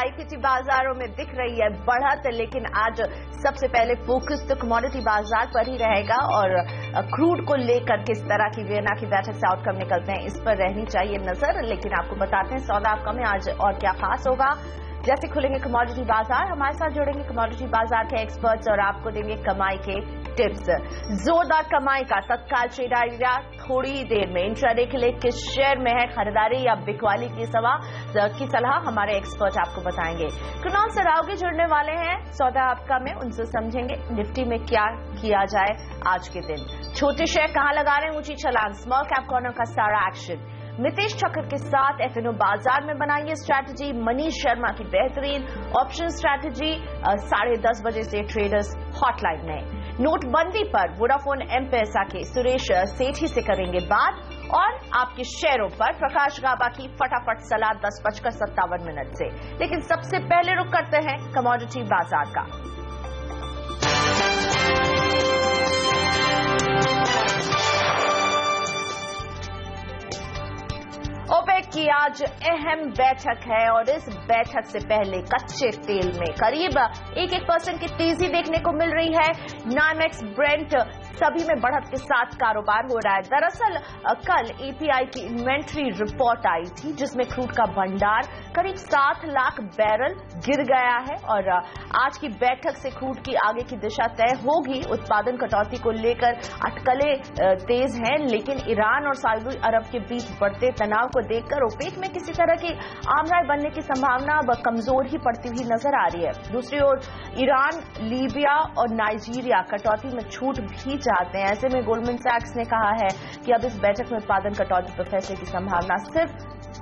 महंगाई किसी बाजारों में दिख रही है बढ़त, लेकिन आज सबसे पहले फोकस तो कमोडिटी बाजार पर ही रहेगा और क्रूड को लेकर किस तरह की वियना की बैठक से आउटकम निकलते हैं इस पर रहनी चाहिए नजर। लेकिन आपको बताते हैं सौदा आपका में आज और क्या खास होगा। जैसे खुलेंगे कमोडिटी बाजार, हमारे साथ जुड़ेंगे कमोडिटी बाजार के एक्सपर्ट्स और आपको देंगे कमाई के टिप्स। जोरदार कमाई का तत्काल ट्रेड आइडिया थोड़ी ही देर में। इंट्राडे के लिए किस शेयर में है खरीदारी या बिकवाली की सलाह हमारे एक्सपर्ट आपको बताएंगे। कृणाल सरावगी जुड़ने वाले हैं सौदा आपका में, उनसे समझेंगे निफ्टी में क्या किया जाए आज के दिन। छोटे शेयर कहां लगा रहे हैं ऊंची छलांग, स्मॉल कैप कॉर्नर का सारा एक्शन। नितेश ठक्कर के साथ एफएनओ बाजार में बनाएंगे स्ट्रैटेजी। मनीष शर्मा की बेहतरीन ऑप्शन स्ट्रैटेजी 10:30 बजे से ट्रेडर्स हॉटलाइन में। नोटबंदी पर वोडाफोन एम-पैसा के सुरेश सेठी से करेंगे बात और आपके शेयरों पर प्रकाश गाबा की फटाफट सलाह 10:57 से। लेकिन सबसे पहले रुक करते हैं कमोडिटी बाजार का। ओपेक की आज अहम बैठक है और इस बैठक से पहले कच्चे तेल में करीब 1% की तेजी देखने को मिल रही है। नाइमेक्स ब्रेंट सभी में बढ़त के साथ कारोबार हो रहा है। दरअसल कल एपीआई की इन्वेंट्री रिपोर्ट आई थी जिसमें क्रूड का भंडार करीब 7 लाख बैरल गिर गया है और आज की बैठक से क्रूड की आगे की दिशा तय होगी। उत्पादन कटौती को लेकर अटकलें तेज हैं, लेकिन ईरान और सऊदी अरब के बीच बढ़ते तनाव को देखकर ओपेक में किसी तरह की आमराय बनने की संभावना अब कमजोर ही पड़ती हुई नजर आ रही है। दूसरी ओर ईरान, लीबिया और नाइजीरिया कटौती में छूट भी चाहते हैं। ऐसे में गोल्डमैन सैक्स ने कहा है कि अब इस बैठक में उत्पादन कटौती पर फैसले की संभावना सिर्फ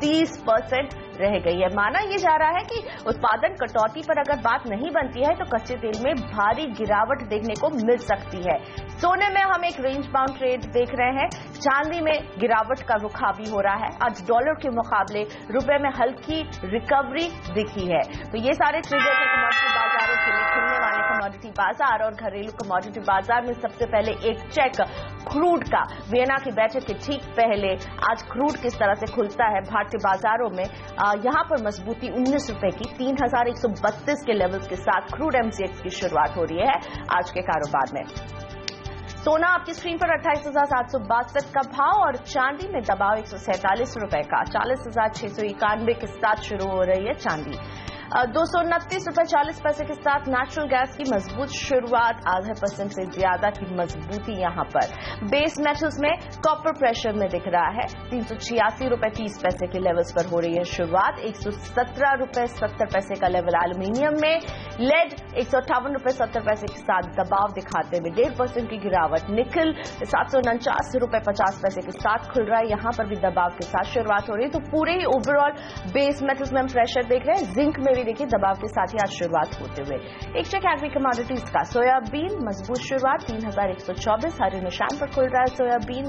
30% रह गई है। माना यह जा रहा है कि उत्पादन कटौती पर अगर बात नहीं बनती है तो कच्चे तेल में भारी गिरावट देखने को मिल सकती है। सोने में हम एक रेंज बाउंड ट्रेड देख रहे हैं। चांदी में गिरावट का रुख हावी हो रहा है। आज डॉलर के मुकाबले रुपए में हल्की रिकवरी दिखी है। तो ये सारे ट्रिगर है कमोडिटी बाजारों के लिए खुलने वाले कमोडिटी बाजार और घरेलू कमोडिटी बाजार में। सबसे पहले एक चेक क्रूड का। वियना की बैठक के ठीक पहले आज क्रूड किस तरह से खुलता है भारतीय बाजारों में। यहां पर मजबूती 19 रुपए की 3132 के लेवल्स के साथ क्रूड एमसीएक्स की शुरुआत हो रही है आज के कारोबार में। सोना आपकी स्क्रीन पर 28,762 का भाव और चांदी में दबाव 147 रुपए का 40,691 के साथ शुरू हो रही है चांदी। 229 रुपए 40 पैसे के साथ नेचुरल गैस की मजबूत शुरुआत, 0.5% से ज्यादा की मजबूती यहां पर। बेस मेटल्स में कॉपर प्रेशर में दिख रहा है 386 रुपए 30 पैसे के लेवल्स पर हो रही है शुरुआत। 117 रुपए 70 पैसे का लेवल एल्यूमिनियम में। लेड 158 रुपए 70 पैसे के साथ दबाव दिखाते हुए 1.5% की गिरावट। निकल 749 रुपए 50 पैसे के साथ खुल रहा है, यहां पर भी दबाव के साथ शुरुआत हो रही है। तो पूरे ही ओवरऑल बेस मेटल्स में हम प्रेशर देख रहे हैं। जिंक में देखिए दबाव के साथ ही आज शुरुआत होते हुए एक चेक एग्री कमोडिटीज का। सोयाबीन मजबूत शुरुआत 3124 हरे निशान पर खुल रहा है सोयाबीन।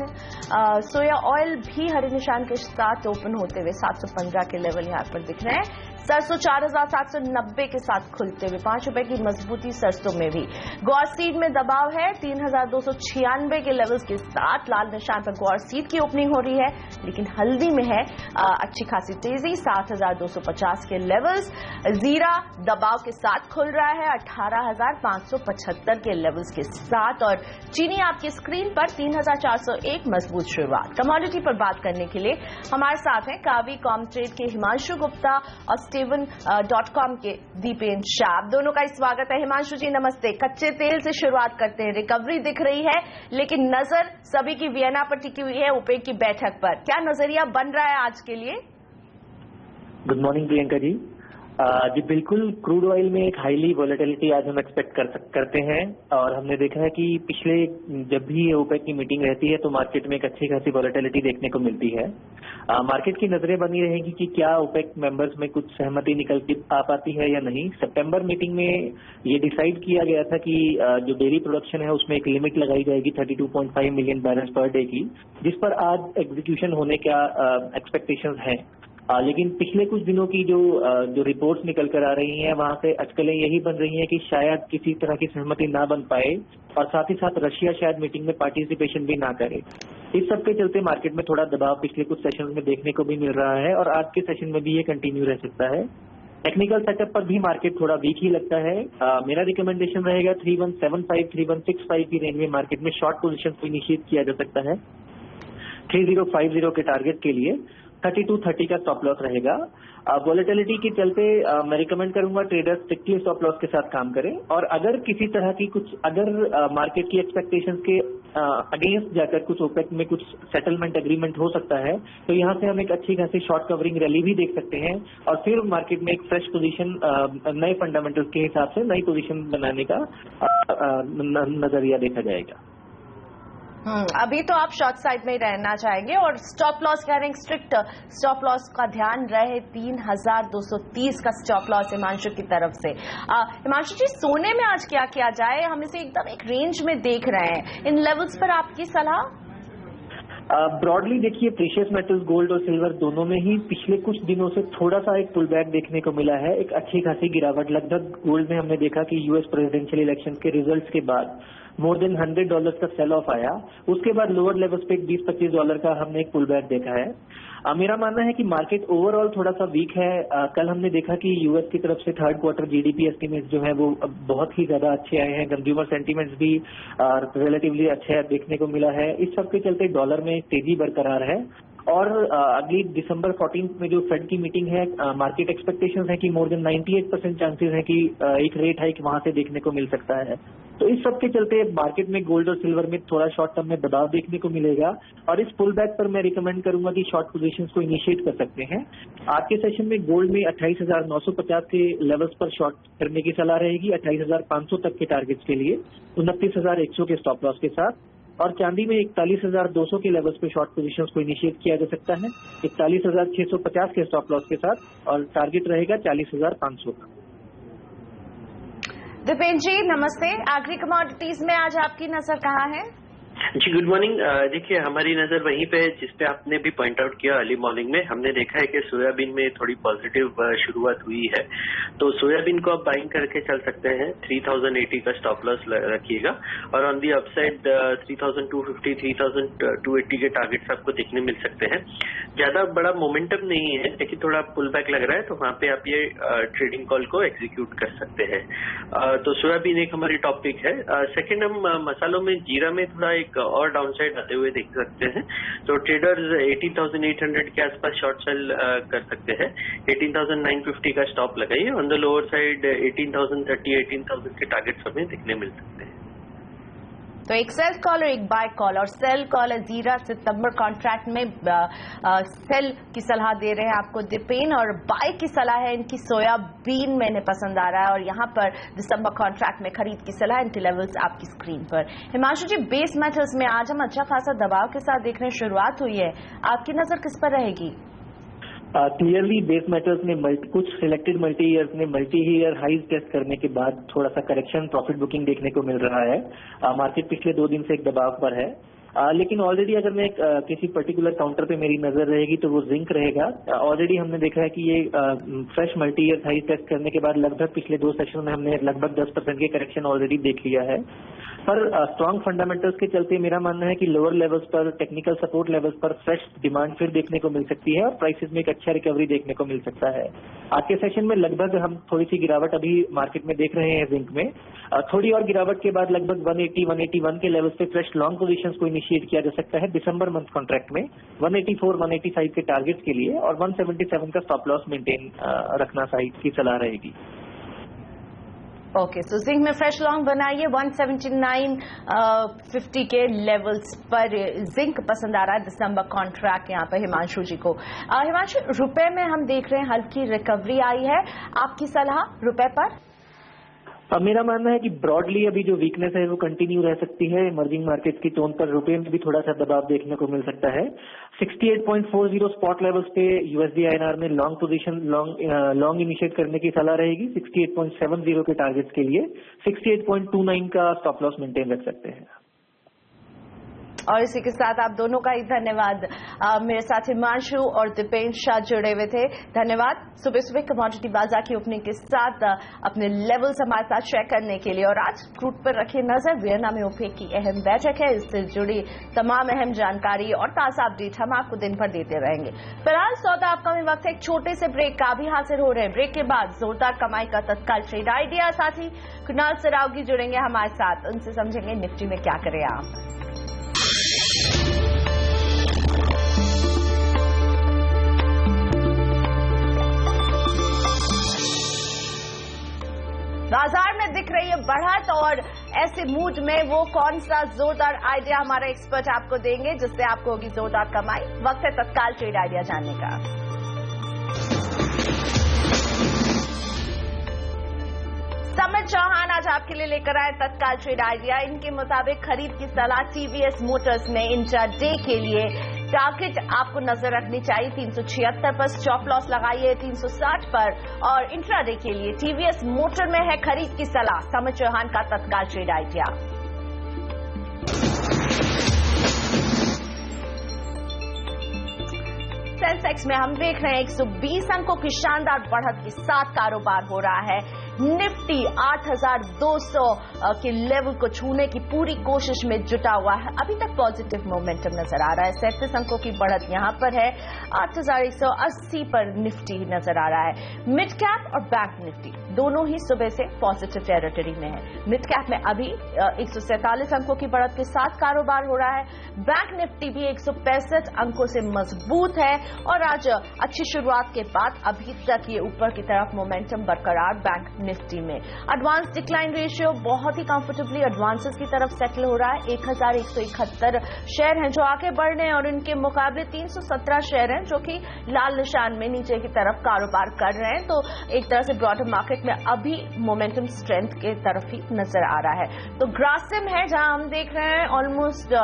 सोया ऑयल भी हरे निशान के साथ ओपन होते हुए 715 के लेवल यहां पर दिख रहे हैं। सरसों 4790 के साथ खुलते हुए 5 रुपए की मजबूती सरसों में भी। ग्वार सीड में दबाव है 3296 के लेवल्स के साथ। लाल निशान पर ग्वार सीड की ओपनिंग हो रही है, लेकिन हल्दी में है अच्छी खासी तेजी 7250 के लेवल्स। जीरा दबाव के साथ खुल रहा है 18575 के लेवल्स के साथ और चीनी आपकी स्क्रीन पर 3401 मजबूत शुरुआत। कमोडिटी पर बात करने के लिए हमारे साथ हैं कावी कॉमट्रेड के हिमांशु गुप्ता और steven.com के दीपेन शाह। दोनों का स्वागत है। हिमांशु जी नमस्ते। कच्चे तेल से शुरुआत करते हैं। रिकवरी दिख रही है लेकिन नजर सभी की वियना पर टिकी हुई है ओपेक की बैठक पर। क्या नजरिया बन रहा है आज के लिए? Good morning Priyanka ji. जी बिल्कुल, क्रूड ऑयल में एक हाईली वॉलेटिलिटी आज हम एक्सपेक्ट करते हैं और हमने देखा है कि पिछले जब भी ओपेक की मीटिंग रहती है तो मार्केट में एक अच्छी खासी वॉलेटिलिटी देखने को मिलती है। मार्केट की नजरें बनी रहेंगी कि क्या ओपेक मेंबर्स में कुछ सहमति निकल के आ पाती है या नहीं। सितंबर मीटिंग में ये डिसाइड किया गया था कि जो डेयरी प्रोडक्शन है उसमें एक लिमिट लगाई जाएगी 32.5 मिलियन बैरल्स पर डे की, जिस पर आज एग्जीक्यूशन होने का एक्सपेक्टेशंस हैं। लेकिन पिछले कुछ दिनों की जो रिपोर्ट्स निकल कर आ रही हैं वहां से अटकलें यही बन रही हैं कि शायद किसी तरह की सहमति ना बन पाए और साथ ही साथ रशिया शायद मीटिंग में पार्टिसिपेशन भी ना करे। इस सब के चलते मार्केट में थोड़ा दबाव पिछले कुछ सेशन में देखने को भी मिल रहा है और आज के सेशन में भी ये कंटिन्यू रह सकता है। टेक्निकल सेटअप पर भी मार्केट थोड़ा वीक ही लगता है। मेरा रिकमेंडेशन रहेगा 3175 3165 की रेंज में मार्केट में शॉर्ट पोजीशन को इनिशिएट किया जा सकता है। 3050 के टारगेट के लिए 3230 का स्टॉप लॉस रहेगा। वॉलेटिलिटी के चलते मैं रिकमेंड करूंगा ट्रेडर्स स्ट्रिक्टली स्टॉप लॉस के साथ काम करें, और अगर किसी तरह की अगर मार्केट की एक्सपेक्टेशंस के अगेंस्ट जाकर कुछ ओपेक में कुछ सेटलमेंट एग्रीमेंट हो सकता है, तो यहां से हम एक अच्छी खासी शॉर्ट कवरिंग रैली भी देख सकते हैं, और फिर मार्केट में एक फ्रेश पोजीशन नए फंडामेंटल्स के हिसाब से नई पोजीशन बनाने का नजरिया देखा जाएगा। अभी तो आप शॉर्ट साइड में ही रहना चाहेंगे, और स्टॉप लॉस कह रहे हैं स्ट्रिक्ट स्टॉप लॉस का ध्यान रहे 3230 का स्टॉप लॉस हिमांशु की तरफ से। हिमांशु जी, सोने में आज क्या किया जाए? हम इसे एकदम एक रेंज में देख रहे हैं, इन लेवल्स पर आपकी सलाह? ब्रॉडली देखिए, प्रीशियस मेटल्स गोल्ड और सिल्वर दोनों में ही पिछले कुछ दिनों से थोड़ा सा एक पुल बैक देखने को मिला है, एक अच्छी खासी गिरावट। लगभग गोल्ड में हमने देखा कि यूएस प्रेसिडेंशियल इलेक्शन के रिजल्ट्स के बाद मोर देन $100 का सेल ऑफ आया, उसके बाद लोअर लेवल्स पे $20-25 का हमने एक पुल बैक देखा है। मेरा मानना है कि मार्केट ओवरऑल थोड़ा सा वीक है। कल हमने देखा कि यूएस की तरफ से थर्ड क्वार्टर जीडीपी एस्टिमेट्स जो है वो बहुत ही ज्यादा अच्छे आए हैं, कंज्यूमर सेंटीमेंट्स भी रिलेटिवली अच्छे देखने को मिला है। इस सब के चलते डॉलर में तेजी बरकरार है, और अगली दिसंबर 14 में जो फेड की मीटिंग है, मार्केट एक्सपेक्टेशंस है कि मोर देन 98% चांसेस है कि एक रेट हाइक वहां से देखने को मिल सकता है। तो इस सब के चलते मार्केट में गोल्ड और सिल्वर में थोड़ा शॉर्ट टर्म में दबाव देखने को मिलेगा, और इस पुल बैक पर मैं रिकमेंड करूंगा कि शॉर्ट पोजीशंस को इनिशिएट कर सकते हैं। आज के सेशन में गोल्ड में 28,950 के लेवल्स पर शॉर्ट करने की सलाह रहेगी, 28,500 तक के टारगेट्स के लिए 29,100 के स्टॉप लॉस के साथ, और चांदी में 41,200 के लेवल्स पे शॉर्ट पोजीशंस को इनिशिएट किया जा सकता है 41,650 के स्टॉप लॉस के साथ, और टारगेट रहेगा 40,500 का। दीपेन जी नमस्ते। एग्री कमोडिटीज में आज आपकी नजर कहाँ है? जी गुड मॉर्निंग। देखिए, हमारी नजर वहीं पे है जिस पे आपने भी पॉइंट आउट किया अर्ली मॉर्निंग में। हमने देखा है कि सोयाबीन में थोड़ी पॉजिटिव शुरुआत हुई है, तो सोयाबीन को आप बाइंग करके चल सकते हैं। 3080 का स्टॉप लॉस रखिएगा, और ऑन दी अपसाइड 3250 3280 के टारगेट्स आपको देखने मिल सकते हैं। ज्यादा बड़ा मोमेंटम नहीं है, लेकिन थोड़ा पुल बैक लग रहा है, तो वहां पे आप ये ट्रेडिंग कॉल को एग्जीक्यूट कर सकते हैं। तो सोयाबीन एक हमारी टॉपिक है। सेकेंड, हम मसालों में जीरा में थोड़ा एक और डाउनसाइड आते हुए देख सकते हैं, तो ट्रेडर्स 18,800 के आसपास शॉर्ट सेल कर सकते हैं। 18,950 का स्टॉप लगाइए। ऑन द लोअर साइड 18,030 18,000 के टारगेट्स हमें देखने मिल सकते हैं। तो एक सेल कॉल और एक बाय कॉल, और सेल कॉल है जीरा सितंबर कॉन्ट्रैक्ट में सेल की सलाह दे रहे हैं आपको दीपेन, और बाय की सलाह है इनकी सोयाबीन में इन्हें पसंद आ रहा है, और यहाँ पर दिसंबर कॉन्ट्रैक्ट में खरीद की सलाह। एंट्री लेवल्स आपकी स्क्रीन पर। हिमांशु जी, बेस मेटल्स में आज हम अच्छा खासा दबाव के साथ देखने शुरुआत हुई है, आपकी नजर किस पर रहेगी? क्लियरली बेस मेटल्स ने कुछ सिलेक्टेड मल्टी ईयर्स ने मल्टी ईयर हाइज टेस्ट करने के बाद थोड़ा सा करेक्शन प्रॉफिट बुकिंग देखने को मिल रहा है। मार्केट पिछले 2 दिन से एक दबाव पर है, लेकिन ऑलरेडी अगर मैं किसी पर्टिकुलर काउंटर पे मेरी नजर रहेगी तो वो जिंक रहेगा। ऑलरेडी हमने देखा है कि ये fresh multi year highs test करने के बाद लगभग पिछले 2 सेशन में हमने लगभग 10% के करेक्शन ऑलरेडी देख लिया है, पर स्ट्रॉन्ग फंडामेंटल्स के चलते मेरा मानना है कि लोअर लेवल्स पर टेक्निकल सपोर्ट लेवल्स पर फ्रेश डिमांड फिर देखने को मिल सकती है, और प्राइसेस में एक अच्छा रिकवरी देखने को मिल सकता है। आज के सेशन में लगभग हम थोड़ी सी गिरावट अभी मार्केट में देख रहे हैं जिंक में। थोड़ी और गिरावट के बाद लगभग 180 181 के लेवल्स पे फ्रेश लॉन्ग पोजीशंस को इनिशिएट किया जा सकता है दिसंबर मंथ कॉन्ट्रैक्ट में 184 185 के टारगेट्स के लिए, और 177 का स्टॉप लॉस मेंटेन रखना साइड की सलाह रहेगी। ओके, सो जिंक में फ्रेश लॉन्ग बनाइए 179.50 के लेवल्स पर जिंक पसंद आ रहा है दिसंबर कॉन्ट्रैक्ट यहाँ पर हिमांशु जी को। हिमांशु, रुपए में हम देख रहे हैं हल्की रिकवरी आई है, आपकी सलाह रुपए पर? मेरा मानना है कि ब्रॉडली अभी जो वीकनेस है वो कंटिन्यू रह सकती है। इमर्जिंग मार्केट की टोन पर रुपए में भी थोड़ा सा दबाव देखने को मिल सकता है। 68.40 स्पॉट लेवल्स पे यूएसडी आईएनआर में लॉन्ग पोजीशन लॉन्ग इनिशिएट करने की सलाह रहेगी 68.70 के टारगेट्स के लिए। 68.29 का स्टॉप लॉस मेंटेन रख सकते हैं। और इसी के साथ आप दोनों का ही धन्यवाद। मेरे साथ हिमांशु और दीपेंद्र शाह जुड़े हुए थे, धन्यवाद। सुबह सुबह कमोडिटी बाजार की ओपनिंग के साथ अपने लेवल्स हमारे साथ शेयर करने के लिए। और आज क्रूड पर रखिए नजर, वियना में ओपेक की अहम बैठक है, इससे जुड़ी तमाम अहम जानकारी और ताजा अपडेट हम आपको दिन भर देते रहेंगे। फिलहाल सौदा आपका में वक्त है एक छोटे से ब्रेक का भी हासिल हो रहे हैं। ब्रेक के बाद जोरदार कमाई का तत्काल ट्रेड आइडिया, साथ ही कुणाल सरावगी जुड़ेंगे हमारे साथ, उनसे समझेंगे निफ्टी में क्या करें आप। बाजार में दिख रही है बढ़त, और ऐसे मूड में वो कौन सा जोरदार आइडिया हमारा एक्सपर्ट आपको देंगे जिससे आपको होगी जोरदार कमाई। वक्त है तत्काल ट्रेड आइडिया जानने का। समित चौहान आज आपके लिए लेकर आए तत्काल ट्रेड आइडिया। इनके मुताबिक खरीद की सलाह टीवीएस मोटर्स में इंट्रा डे के लिए टारगेट आपको नजर रखनी चाहिए 376 पर, स्टॉप लॉस लगाइए 360 पर, और इंट्रा डे के लिए टीवीएस मोटर में है खरीद की सलाह। समित चौहान का तत्काल ट्रेड आइडिया। सेंसेक्स में हम देख रहे हैं 120 अंकों की शानदार बढ़त के साथ कारोबार हो रहा है। निफ्टी 8,200 के लेवल को छूने की पूरी कोशिश में जुटा हुआ है। अभी तक पॉजिटिव मोमेंटम नजर आ रहा है। 37 अंकों की बढ़त यहां पर है। 8,180 पर निफ्टी नजर आ रहा है। मिड कैप और बैंक निफ्टी दोनों ही सुबह से पॉजिटिव टेरिटरी में है। मिड कैप में अभी 147 अंकों की बढ़त के साथ कारोबार हो रहा है। बैंक निफ्टी भी 165 अंकों से मजबूत है, और आज अच्छी शुरुआत के बाद अभी तक ये ऊपर की तरफ मोमेंटम बरकरार बैंक निफ्टी में। एडवांस डिक्लाइन रेशियो बहुत ही कंफर्टेबली एडवांसेस की तरफ सेटल हो रहा है। 1,171 शेयर हैं जो आगे बढ़ रहे हैं, और इनके मुकाबले 317 शेयर हैं जो कि लाल निशान में नीचे की तरफ कारोबार कर रहे हैं। तो एक तरह से ब्रॉडर मार्केट में अभी मोमेंटम स्ट्रेंथ के तरफ ही नजर आ रहा है। तो ग्रासिम है जहां हम देख रहे हैं ऑलमोस्ट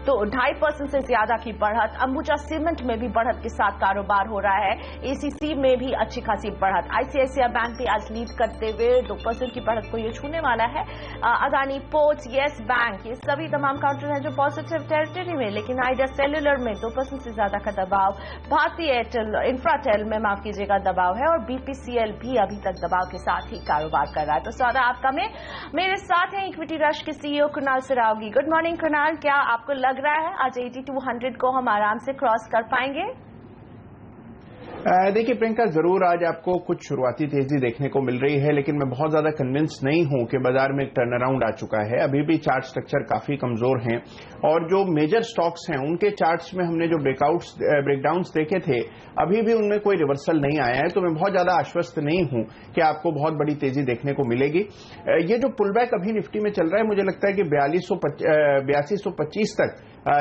2.5% से ज्यादा की बढ़त। अंबुजा सीमेंट में भी बढ़त के साथ कारोबार हो रहा है। एसीसी में भी अच्छी खासी बढ़त। आईसीआईसीआई बैंक भी आज लीड करते हुए 2% की बढ़त को ये छूने वाला है। अदानी पोर्ट्स, येस बैंक, ये सभी तमाम काउंटर हैं जो पॉजिटिव टेरिटरी में, लेकिन आइडिया सेल्युलर में 2% से ज्यादा का दबाव। भारतीय एयरटेल, इंफ्राटेल में माफ कीजिएगा दबाव है, और बीपीसीएल भी अभी तक दबाव के साथ ही कारोबार कर रहा है। तो सौदा आपका में मेरे साथ हैं इक्विटी रश के CEO Kunal Saraogi. Good morning Kunal, क्या आपको लग रहा है आज 8200 को हम आराम से क्रॉस कर पाएंगे? देखिए प्रियंका, जरूर आज आपको कुछ शुरुआती तेजी देखने को मिल रही है, लेकिन मैं बहुत ज्यादा कन्विंस नहीं हूं कि बाजार में एक टर्न अराउंड आ चुका है। अभी भी चार्ट स्ट्रक्चर काफी कमजोर हैं, और जो मेजर स्टॉक्स हैं उनके चार्ट्स में हमने जो ब्रेकडाउन्स देखे थे, अभी भी उनमें कोई रिवर्सल नहीं आया है। तो मैं बहुत ज्यादा आश्वस्त नहीं हूं कि आपको बहुत बड़ी तेजी देखने को मिलेगी। ये जो पुलबैक अभी निफ्टी में चल रहा है, मुझे लगता है कि 8225 तक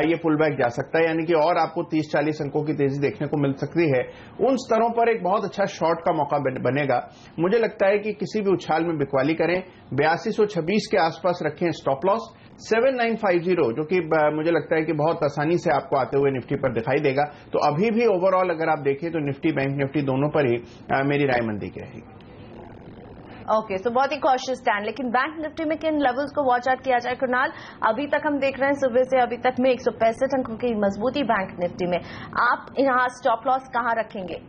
ये पुलबैक जा सकता है, यानी कि और आपको 30-40 अंकों की तेजी देखने को मिल सकती है। उन स्तरों पर एक बहुत अच्छा शॉर्ट का मौका बनेगा। मुझे लगता है कि किसी भी उछाल में बिकवाली करें। 8226 के आसपास रखें स्टॉप लॉस। 7950 जो कि मुझे लगता है कि बहुत आसानी से आपको आते हुए निफ्टी पर दिखाई देगा। तो अभी भी ओवरऑल अगर आप देखें तो निफ्टी, बैंक निफ्टी दोनों पर ही मेरी राय मंदी की रहेगी। ओके, सो बहुत ही कॉशियस स्टैंड। लेकिन बैंक निफ्टी में किन लेवल्स को वॉच आउट किया जाए कुणाल? अभी तक हम देख रहे हैं सुबह से अभी तक में 165 अंकों की मजबूती बैंक निफ्टी में। आप यहाँ स्टॉप लॉस कहाँ रखेंगे?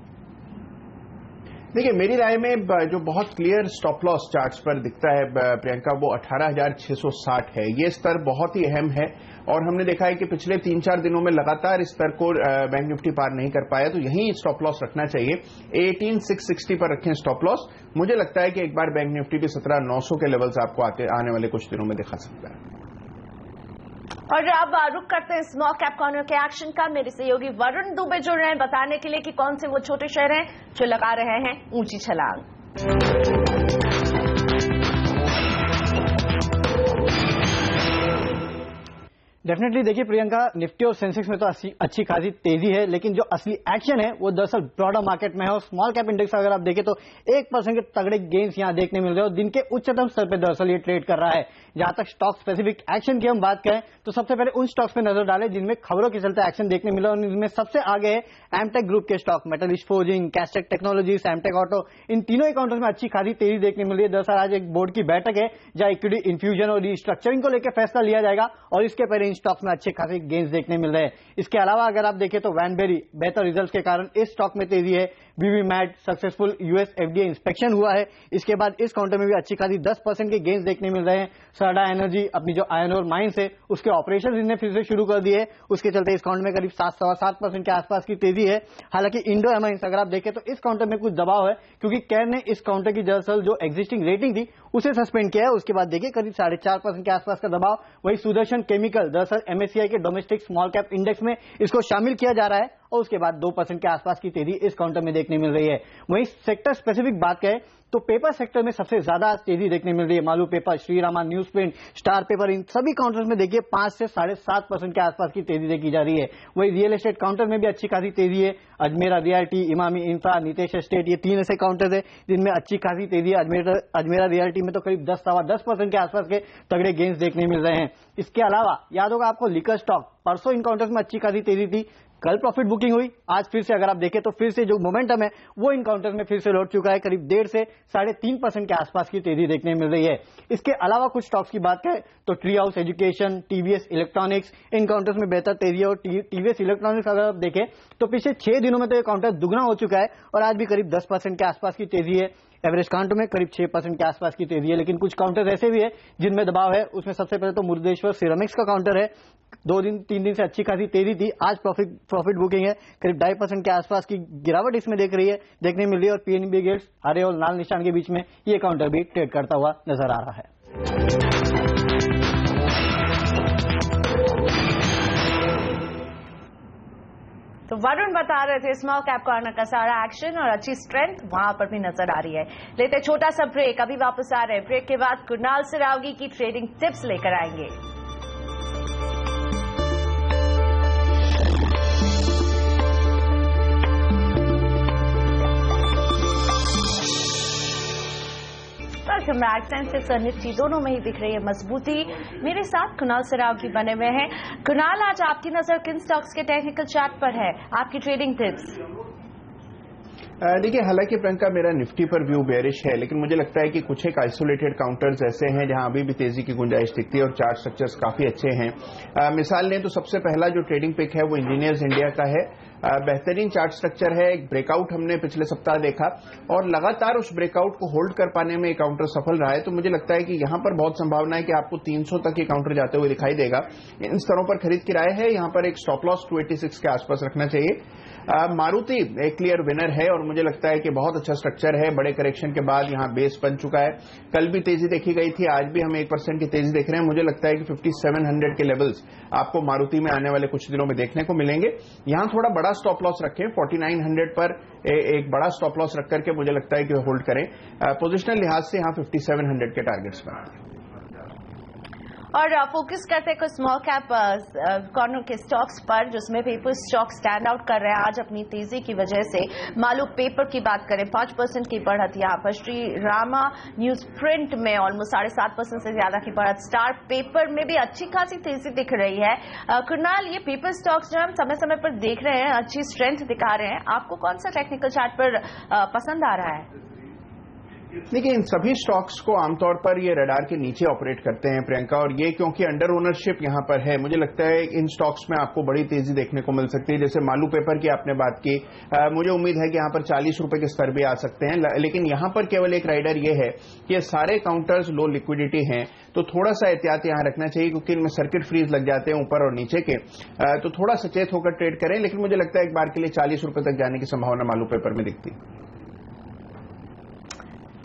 देखिए, मेरी राय में जो बहुत क्लियर स्टॉप लॉस चार्ट्स पर दिखता है प्रियंका, वो 18,660 है। ये स्तर बहुत ही अहम है, और हमने देखा है कि पिछले 3-4 दिनों में लगातार इस स्तर को बैंक निफ्टी पार नहीं कर पाया, तो यहीं स्टॉप लॉस रखना चाहिए। 18,660 पर रखें स्टॉप लॉस। मुझे लगता है कि एक बार बैंक निफ्टी भी 17,900 के लेवल्स आपको आने वाले कुछ दिनों में दिखा सकता है। और अब रुक करते हैं स्मॉल कैप कॉर्नर के एक्शन का। मेरे सहयोगी वरुण दुबे जुड़ रहे हैं बताने के लिए कि कौन से वो छोटे शेयर हैं जो लगा रहे हैं ऊंची छलांग। डेफिनेटली देखिए प्रियंका, निफ्टी और सेंसेक्स में तो अच्छी खासी तेजी है, लेकिन जो असली एक्शन है वो दरअसल ब्रॉडर मार्केट में है। और स्मॉल कैप इंडेक्स अगर आप देखें तो 1% के तगड़े गेन्स यहां देखने मिल रहे हैं, और दिन के उच्चतम स्तर पर दरअसल ये ट्रेड कर रहा है। जहां तक स्टॉक स्पेसिफिक एक्शन की हम बात करें तो सबसे पहले उन स्टॉक्स पे नजर डालें जिनमें खबरों के चलते एक्शन देखने मिला, और इनमें सबसे आगे है एमटेक ग्रुप के stock, Metalyst Forging, Castex Technologies, Amtek Auto. इन तीनों अकाउंटों में अच्छी खासी तेजी देखने मिल रही है। दरअसल आज एक बोर्ड की बैठक है जहां इक्विटी इन्फ्यूजन और रिस्ट्रक्चरिंग को लेकर फैसला लिया जाएगा, और इसके पहले स्टॉक्स में अच्छे खासे गेंस देखने मिल रहे हैं। इसके अलावा अगर आप देखें तो वैनबेरी बेहतर रिजल्ट्स के कारण इस स्टॉक में तेजी है। वीवीमैट सक्सेसफुल यूएस एफडीए इंस्पेक्शन हुआ है, इसके बाद इस काउंटर में भी अच्छी खासी 10% के गेंस देखने मिल रहे हैं। सरडा एनर्जी अपनी जो आयरन और माइंस है उसके ऑपरेशन इन्हें फिर से शुरू कर दिए, उसके चलते इस काउंटर में करीब 7.7% के आसपास की तेजी है। हालांकि इंडो एमाइंस अगर आप देखें तो इस काउंटर में कुछ दबाव है, क्योंकि कैर ने इस काउंटर की दरअसल जो एग्जिस्टिंग रेटिंग थी उसे सस्पेंड किया है। उसके बाद देखिए करीब 4.5% के आसपास का दबाव। वही सुदर्शन केमिकल दरअसल एमएससीआई के डोमेस्टिक स्मॉल कैप इंडेक्स में इसको शामिल किया जा रहा है और उसके बाद 2% के आसपास की तेजी इस काउंटर में देखने मिल रही है। वहीं सेक्टर स्पेसिफिक बात करें तो पेपर सेक्टर में सबसे ज्यादा तेजी देखने मिल रही है। Malu Paper, Shreerama, News Print, Star Paper, इन सभी काउंटर्स में देखिए 5 से 7.5% के आसपास की तेजी देखी जा रही है। वही रियल एस्टेट काउंटर में भी अच्छी खासी तेजी है। Ajmera realty, Emami infra, Nitesh estate, ये 3 ऐसे काउंटर्स है जिनमें अच्छी खासी तेजी है। अजमेरा रियल्टी में तो करीब 10% के आसपास के तगड़े गेंस देखने मिल रहे हैं। इसके अलावा याद होगा आपको लिकर स्टॉक, परसों इन काउंटर्स में अच्छी खासी तेजी थी, कल प्रॉफिट बुकिंग हुई, आज फिर से अगर आप देखें तो फिर से जो मोमेंटम है वो इन काउंटर्स में फिर से लौट चुका है। करीब 1.5 से 3.5% के आसपास की तेजी देखने मिल रही है। इसके अलावा कुछ स्टॉक्स की बात करें तो Tree House Education, TVS Electronics, इन काउंटर्स में बेहतर तेजी है। और टीवीएस इलेक्ट्रॉनिक्स अगर आप देखें तो पिछले 6 दिनों में तो ये काउंटर दुगना हो चुका है और आज भी करीब 10% के आसपास की तेजी है। एवरेज काउंटर में करीब 6% के आसपास की तेजी है। लेकिन कुछ काउंटर्स ऐसे भी है जिनमें दबाव है। उसमें सबसे पहले तो मुरुदेश्वर सिरेमिक्स का काउंटर है, 2-3 दिन से अच्छी खासी तेजी थी, आज प्रॉफिट बुकिंग है, करीब 2.5% के आसपास की गिरावट इसमें देखने मिल रही है। और पीएनबी गेट्स हरे और लाल निशान के बीच में ये काउंटर भी ट्रेड करता हुआ नजर आ रहा है। तो वरुण बता रहे थे स्मॉल कैप कॉर्नर का सारा एक्शन और अच्छी स्ट्रेंथ वहां पर भी नजर आ रही है। लेते छोटा सा ब्रेक, अभी वापस आ रहे हैं। ब्रेक के बाद कुणाल सरावगी की ट्रेडिंग टिप्स लेकर आएंगे। सेंसेक्स और निफ्टी दोनों में ही दिख रही है मजबूती। मेरे साथ कुणाल सरावगी बने हुए हैं। कुणाल, आज आपकी नजर किन स्टॉक्स के टेक्निकल चार्ट पर है, आपकी ट्रेडिंग टिप्स? देखिए, हालांकि प्रियंका मेरा निफ्टी पर व्यू बेरिश है, लेकिन मुझे लगता है कि कुछ एक आइसोलेटेड काउंटर्स ऐसे हैं जहां अभी भी तेजी की गुंजाइश दिखती है और चार्ट स्ट्रक्चर्स काफी अच्छे हैं। मिसाल लें तो सबसे पहला जो ट्रेडिंग पिक है वो इंजीनियर्स इंडिया का है। बेहतरीन चार्ट स्ट्रक्चर है, एक ब्रेकआउट हमने पिछले सप्ताह देखा और लगातार उस ब्रेकआउट को होल्ड कर पाने में ये काउंटर सफल रहा है। तो मुझे लगता है कि यहां पर बहुत संभावना है कि आपको 300 तक ये काउंटर जाते हुए दिखाई देगा। इन स्तरों पर खरीद की राय है। यहां पर एक स्टॉप लॉस 286 के आसपास रखना चाहिए। मारुति एक क्लियर विनर है और मुझे लगता है कि बहुत अच्छा स्ट्रक्चर है। बड़े करेक्शन के बाद यहां बेस बन चुका है। कल भी तेजी देखी गई थी, आज भी हम 1% की तेजी देख रहे हैं। मुझे लगता है कि 5700 के लेवल्स आपको मारुति में आने वाले कुछ दिनों में देखने को मिलेंगे। यहां थोड़ा बड़ा स्टॉप लॉस रखें, 4900 पर एक बड़ा स्टॉप लॉस रख करके मुझे लगता है कि होल्ड करें। पोजिशनल लिहाज से यहां 5700 के टारगेट्स बनाएं और फोकस करते हैं कुछ स्मॉल कैप कॉर्नर के स्टॉक्स पर जिसमें पेपर स्टॉक स्टैंड आउट कर रहे हैं आज अपनी तेजी की वजह से। मालू पेपर की बात करें 5% की बढ़त यहाँ पर। श्री रामा न्यूज प्रिंट में ऑलमोस्ट 7.5% से ज्यादा की बढ़त। स्टार पेपर में भी अच्छी खासी तेजी दिख रही है। कुणाल, ये पेपर स्टॉक्स जो हम समय समय पर देख रहे हैं अच्छी स्ट्रेंथ दिखा रहे हैं, आपको कौन सा टेक्निकल चार्ट पर पसंद आ रहा है? देखिए, इन सभी स्टॉक्स को आमतौर पर ये रडार के नीचे ऑपरेट करते हैं प्रियंका, और ये क्योंकि अंडर ओनरशिप यहां पर है, मुझे लगता है इन स्टॉक्स में आपको बड़ी तेजी देखने को मिल सकती है। जैसे मालू पेपर की आपने बात की, मुझे उम्मीद है कि यहां पर 40 रुपए के स्तर भी आ सकते हैं। लेकिन यहां पर केवल एक राइडर ये है कि ये सारे काउंटर्स लो लिक्विडिटी हैं, तो थोड़ा सा एहतियात यहां रखना चाहिए क्योंकि इनमें सर्किट फ्रीज लग जाते हैं ऊपर और नीचे के। तो थोड़ा सचेत होकर ट्रेड करें। लेकिन मुझे लगता है एक बार के लिए 40 रुपए तक जाने की संभावना मालू पेपर में दिखती है।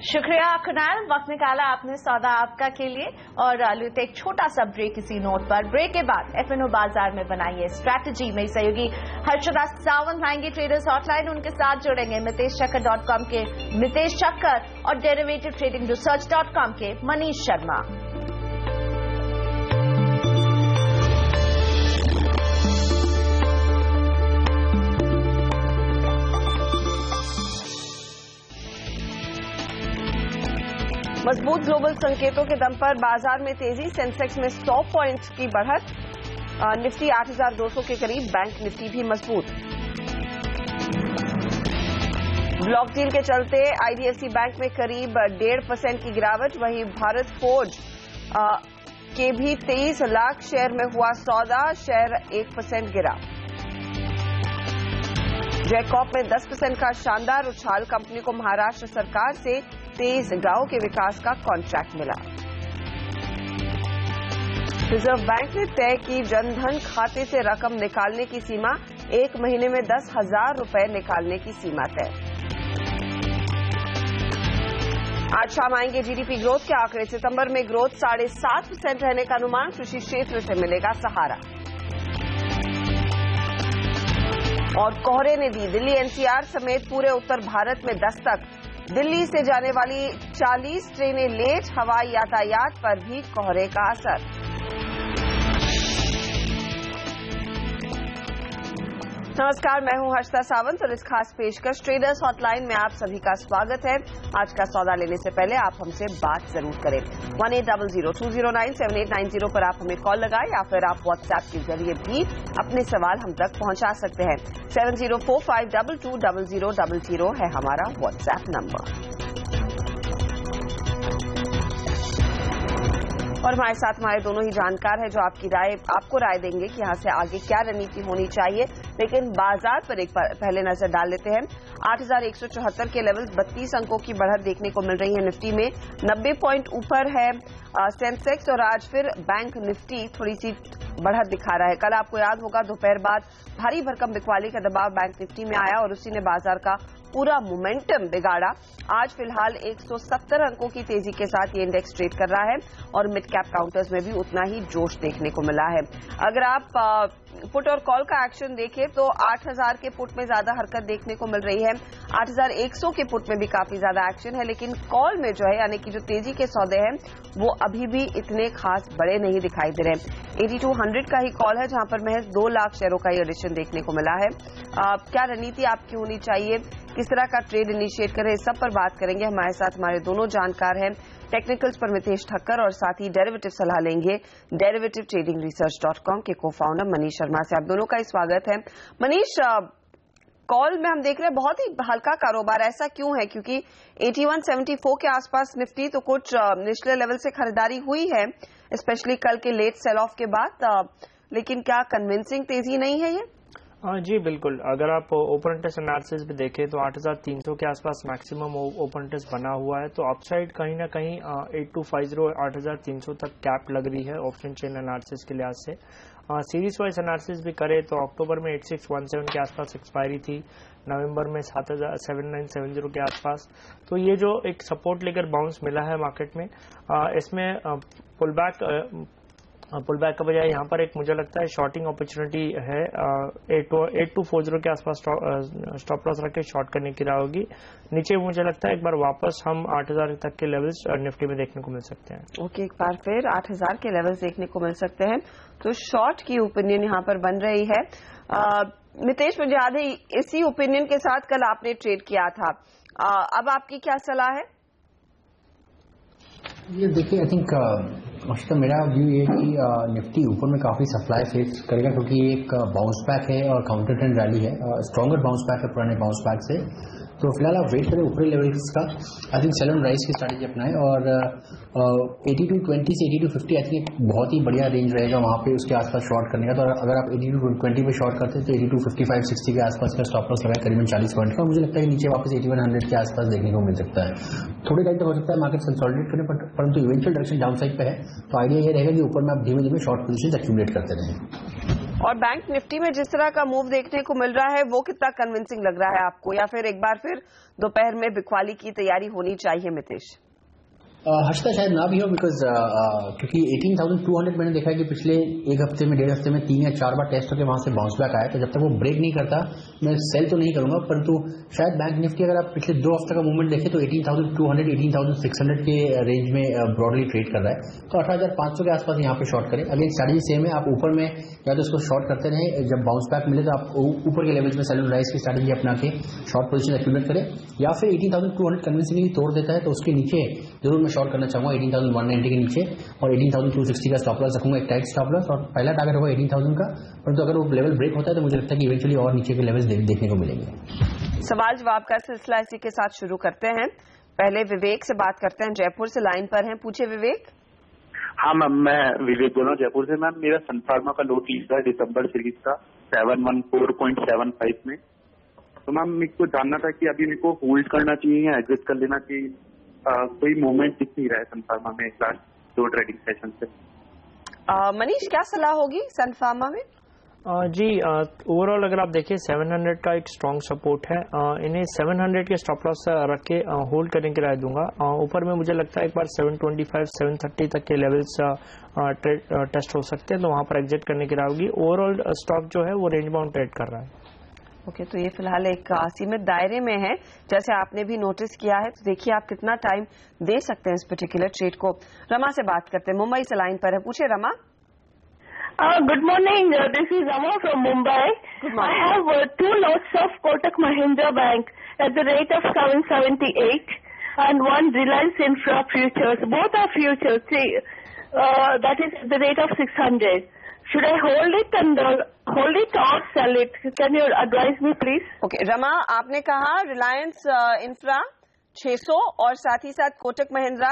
शुक्रिया कुणाल, वक्त निकाला आपने सौदा आपका के लिए। और लेते एक छोटा सा ब्रेक इसी नोट पर। ब्रेक के बाद एफएनओ बाजार में बनाइए स्ट्रैटेजी में सहयोगी हर्षदा सावंत आएंगे ट्रेडर्स हॉटलाइन, उनके साथ जुड़ेंगे मितेशचक्कर.com के मितेश चक्कर और डेरिवेटिव ट्रेडिंग रिसर्च.com के मनीष शर्मा। मजबूत ग्लोबल संकेतों के दम पर बाजार में तेजी। सेंसेक्स में 100 पॉइंट की बढ़त। निफ्टी 8200 के करीब। बैंक निफ्टी भी मजबूत। ब्लॉक डील के चलते आईडीएफसी बैंक में करीब 1.5% की गिरावट। वहीं भारत फोर्ज के भी 23 लाख शेयर में हुआ सौदा, शेयर 1% गिरा। जैकॉप में 10% का शानदार उछाल, कंपनी को महाराष्ट्र सरकार से 23 गांवों के विकास का कॉन्ट्रैक्ट मिला। रिजर्व बैंक ने तय की जनधन खाते से रकम निकालने की सीमा, 1 महीने में 10,000 रुपए निकालने की सीमा तय। आज शाम आएंगे जीडीपी ग्रोथ के आंकड़े। सितंबर में ग्रोथ 7.5% रहने का अनुमान, कृषि क्षेत्र से मिलेगा सहारा। और कोहरे ने दी दिल्ली एनसीआर समेत पूरे उत्तर भारत में दस्तक, दिल्ली से जाने वाली 40 ट्रेनें लेट, हवाई यातायात पर भी कोहरे का असर। नमस्कार, मैं हूं हर्षिता सावंत और इस खास पेशकश ट्रेडर्स हॉटलाइन में आप सभी का स्वागत है। आज का सौदा लेने से पहले आप हमसे बात जरूर करें। 1800-209-7890 पर आप हमें कॉल लगाएं या फिर आप व्हाट्सएप के जरिए भी अपने सवाल हम तक पहुंचा सकते हैं। 7045220000 है हमारा व्हाट्सएप नंबर। और हमारे साथ हमारे दोनों ही जानकार हैं जो आपको राय देंगे कि यहां से आगे क्या रणनीति होनी चाहिए। लेकिन बाजार पर एक पहले नजर डाल लेते हैं। 8,174 के लेवल, 32 अंकों की बढ़त देखने को मिल रही है। निफ्टी में 90 पॉइंट ऊपर है सेंसेक्स, और आज फिर बैंक निफ्टी थोड़ी सी बढ़त दिखा रहा है। कल आपको याद होगा दोपहर बाद भारी भरकम बिकवाली का दबाव बैंक निफ्टी में आया और उसी ने बाजार का पूरा मोमेंटम बिगाड़ा। आज फिलहाल 170 अंकों की तेजी के साथ ये इंडेक्स ट्रेड कर रहा है और मिड कैप काउंटर्स में भी उतना ही जोश देखने को मिला है। अगर आप पुट और कॉल का एक्शन देखें तो 8,000 के पुट में ज्यादा हरकत देखने को मिल रही है, 8,100 के पुट में भी काफी ज्यादा एक्शन है, लेकिन कॉल में जो है यानी कि जो तेजी के सौदे हैं वो अभी भी इतने खास बड़े नहीं दिखाई दे रहे हैं। 8200 का ही कॉल है जहां पर महज 2 लाख शेयरों का ही एडिशन देखने को मिला है। क्या रणनीति आपकी होनी चाहिए, किस तरह का ट्रेड इनिशिएट करें, इस सब पर बात करेंगे। हमारे साथ हमारे दोनों जानकार हैं, टेक्निकल्स पर मितेश ठक्कर और साथ ही डेरिवेटिव सलाह लेंगे डेरिवेटिव ट्रेडिंग रिसर्च.com के को-फाउंडर मनीष शर्मा से। आप दोनों का ही स्वागत है। मनीष, कॉल में हम देख रहे हैं बहुत ही हल्का कारोबार, ऐसा क्यों है? क्योंकि 8174 के आसपास निफ्टी तो कुछ निचले लेवल से खरीदारी हुई है, स्पेशली कल के लेट सेल ऑफ के बाद, लेकिन क्या कन्विंसिंग तेजी नहीं है ये? जी बिल्कुल। अगर आप ओपन इंटरेस्ट एनालिसिस भी देखें तो 8,300 के आसपास मैक्सिमम ओपन इंटरेस्ट बना हुआ है, तो अपसाइड कहीं ना कहीं 8250 8,300 तक कैप लग रही है ऑप्शन चेन एनालिसिस के लिहाज से। सीरीज वाइज एनालिसिस भी करें तो अक्टूबर में 8617 के आसपास एक्सपायरी थी, नवंबर में 7970 के आसपास। तो ये जो एक सपोर्ट लेकर बाउंस मिला है मार्केट में, इसमें पुल बैक का बजाय यहाँ पर एक मुझे लगता है शॉर्टिंग अपॉर्चुनिटी है। 8240 के आसपास स्टॉप लॉस रख के शॉर्ट करने की राह होगी। नीचे मुझे लगता है एक बार वापस हम 8,000 तक के लेवल्स निफ्टी में देखने को मिल सकते हैं। ओके, एक बार फिर 8,000 के लेवल्स देखने को मिल सकते हैं, तो शॉर्ट की ओपिनियन यहाँ पर बन रही है। मितेश, मुझे याद है इसी ओपिनियन के साथ कल आपने ट्रेड किया था, अब आपकी क्या सलाह है? ये देखिए, आई थिंक मेरा व्यू ये है कि निफ्टी ऊपर में काफी सप्लाई फेस करेगा, क्योंकि एक बाउंस बैक है और काउंटर ट्रेंड रैली है, स्ट्रॉन्गर बाउंस बैक है पुराने बाउंस बैक से। तो फिलहाल आप वेट करें ऊपरी लेवल्स का। I think sell on rise की स्ट्रैटेजी अपनाएं और 8220 से 8250 आई थिंक बहुत ही बढ़िया रेंज रहेगा वहाँ पे उसके आसपास शॉर्ट करने का। तो अगर आप 8220 पे शॉर्ट करते हैं तो 8255-60 के आसपास का स्टॉप लॉस लगाए करीबन 40 पॉइंट का। मुझे लगता है कि नीचे वापस 8100 के आसपास देखने को मिल सकता है। थोड़ी टाइम तक हो सकता है मार्केट कंसोलिडेट करें, परंतु इवेंचुअल डायरेक्शन डाउन साइड पे है, तो आइडिया ये रहेगा कि ऊपर में आप धीमे धीमे शॉर्ट पोजीशन एक्यूमुलेट करते रहें। और बैंक निफ्टी में जिस तरह का मूव देखने को मिल रहा है वो कितना कन्विंसिंग लग रहा है आपको, या फिर एक बार फिर दोपहर में बिकवाली की तैयारी होनी चाहिए मितेश? हर्षिता शायद ना भी हो, बिकॉज क्योंकि 18,200 मैंने देखा है कि पिछले एक हफ्ते में 1.5 हफ्ते में 3 या 4 बार टेस्ट होकर वहां से बाउंस बैक आया। तो जब तक वो ब्रेक नहीं करता मैं सेल तो नहीं करूंगा, परंतु शायद बैंक निफ्टी अगर आप पिछले 2 हफ्ते का मूवमेंट देखें तो 18,200 18,600 के रेंज में ब्रॉडली ट्रेड कर रहा है। तो 18,500 के आसपास यहाँ पे शॉर्ट करें। अगेन स्ट्रैटेजी सेम है, आप ऊपर में या तो इसको शॉर्ट करते रहे, जब बाउंस बैक मिले तो आप ऊपर के लेवल्स में सेल ऑन राइज की स्ट्रैटेजी अपना के शॉर्ट पोजीशन एक्यूमुलेट करें, या फिर 18,200 कन्विंसिंगली तोड़ देता है तो उसके नीचे जरूर मैं शॉर्ट करना चाहूंगा 18,190 के नीचे, और 18,260 का स्टॉप लॉस रखूंगा, एक टाइट स्टॉप लॉस, और पहला टारगेट होगा 18,000 का। परंतु अगर वो लेवल ब्रेक होता है तो मुझे लगता है कि इवेंचुअली और नीचे के लेवल्स देखने को मिलेंगे। सवाल जवाब का सिलसिला इसी के साथ शुरू करते हैं। पहले विवेक से बात करते हैं, जयपुर से लाइन पर हैं, पूछे विवेक। हाँ मैम, मैं विवेक बोल रहा हूँ जयपुर से। मैम मेरा सन फार्मा का लो टीज था दिसंबर सीरीज का 714.75 में। तो मैम मेरे को जानना था कि अभी मेरे को होल्ड करना चाहिए या एग्जिट कर लेना चाहिए। कोई मूवमेंट दिख नहीं रहा है सन फार्मा में लास्ट 2 ट्रेडिंग सेशन से। मनीष, क्या सलाह होगी सन फार्मा में? जी, ओवरऑल अगर आप देखिए 700 का एक स्ट्रॉन्ग सपोर्ट है। इन्हें 700 के स्टॉप लॉस रख के होल्ड करने की राय दूंगा। ऊपर में मुझे लगता है एक बार 725 730 तक के लेवल्स टेस्ट हो सकते हैं, तो वहां पर एग्जिट करने की राय होगी। ओवरऑल स्टॉक जो है वो रेंज बाउंड ट्रेड कर रहा है। ओके, तो ये फिलहाल एक सीमित दायरे में है, जैसे आपने भी नोटिस किया है। तो देखिए आप कितना टाइम दे सकते हैं इस पर्टिकुलर ट्रेड को। रमा से बात करते हैं, मुंबई से लाइन पर है, पूछे Rama. Good morning. This is Rama from Mumbai. I have 2 lots of Kotak Mahindra Bank at the rate of 778 and 1 Reliance Infra futures. Both are futures. That is at the rate of 600. Should I hold it or sell it? Can you advise me, please? Okay, Rama, आपने कहा Reliance infra 600 और साथ ही साथ Kotak Mahindra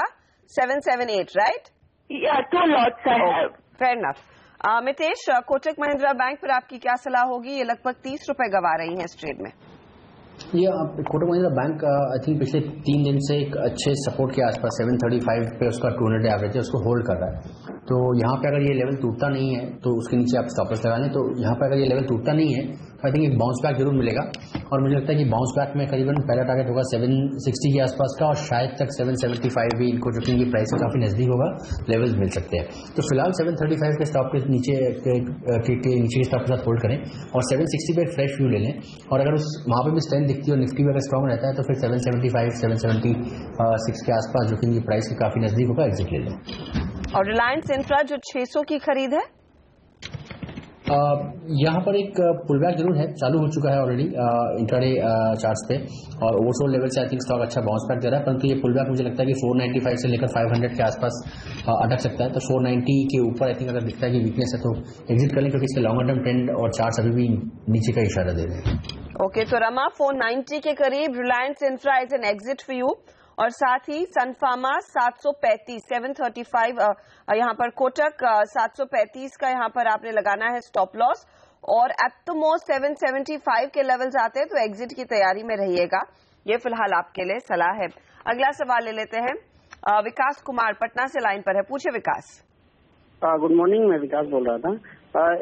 778, right? Yeah, 2 lots I have. Fair enough. Mitesh, Kotak Mahindra bank पर आपकी क्या सलाह होगी? ये लगभग 30 रुपए गवा रही हैं इस ट्रेड में। ये Kotak Mahindra bank I think पिछले 3 दिन से एक अच्छे सपोर्ट के आसपास 735 पे उसका 200 एवरेज है, उसको होल्ड कर रहा है। तो यहाँ पे अगर ये लेवल टूटता नहीं है तो उसके नीचे आप स्टॉप लॉस लगा लें। तो यहाँ पे अगर ये लेवल टूटता नहीं है आई थिंक एक बाउंस बैक जरूर मिलेगा, और मुझे लगता है कि बाउंस बैक में करीबन पहला टारगेट होगा 760 के आसपास का, और शायद तक 775 भी इनको, जो कि इनकी प्राइस से काफी नजदीक होगा, लेवल्स मिल सकते हैं। तो फिलहाल 735 के स्टॉप के नीचे के स्टॉप के साथ होल्ड करें और 760 पे फ्रेश व्यू ले लें। और अगर उस वहां पर भी स्ट्रेंथ दिखती है और निफ्टी भी अगर स्ट्रॉन्ग रहता है तो फिर 775 776 के आसपास, जो कि इनकी प्राइस के काफी नजदीक होगा, एग्जिट ले लें। और रिलायंस इंफ्रा जो 600 की खरीद है, यहाँ पर एक पुल बैक जरूर है, चालू हो चुका है ऑलरेडी इंट्राडे चार्ट्स पे, और ओवरसोल्ड लेवल से आई थिंक स्टॉक अच्छा बाउंस बैक दे रहा है। परंतु ये पुल बैक मुझे लगता है कि 495 से लेकर 500 के आसपास अटक सकता है। तो 490 के ऊपर आई थिंक अगर दिखता है कि वीकनेस है तो एग्जिट कर लें, क्योंकि इसके लॉन्गर टर्म ट्रेंड और चार्ट्स अभी भी नीचे का इशारा दे रहे हैं। ओके, तो रमा 490 के करीब Reliance infra is an exit for you, और साथ ही सन फार्मा 735 735 यहाँ पर कोटक 735 का यहाँ पर आपने लगाना है स्टॉप लॉस, और एट द मोस्ट 775 के लेवल्स आते हैं तो एग्जिट की तैयारी में रहिएगा। ये फिलहाल आपके लिए सलाह है। अगला सवाल ले लेते हैं, विकास कुमार पटना से लाइन पर है, पूछे विकास। गुड मॉर्निंग, मैं विकास बोल रहा था।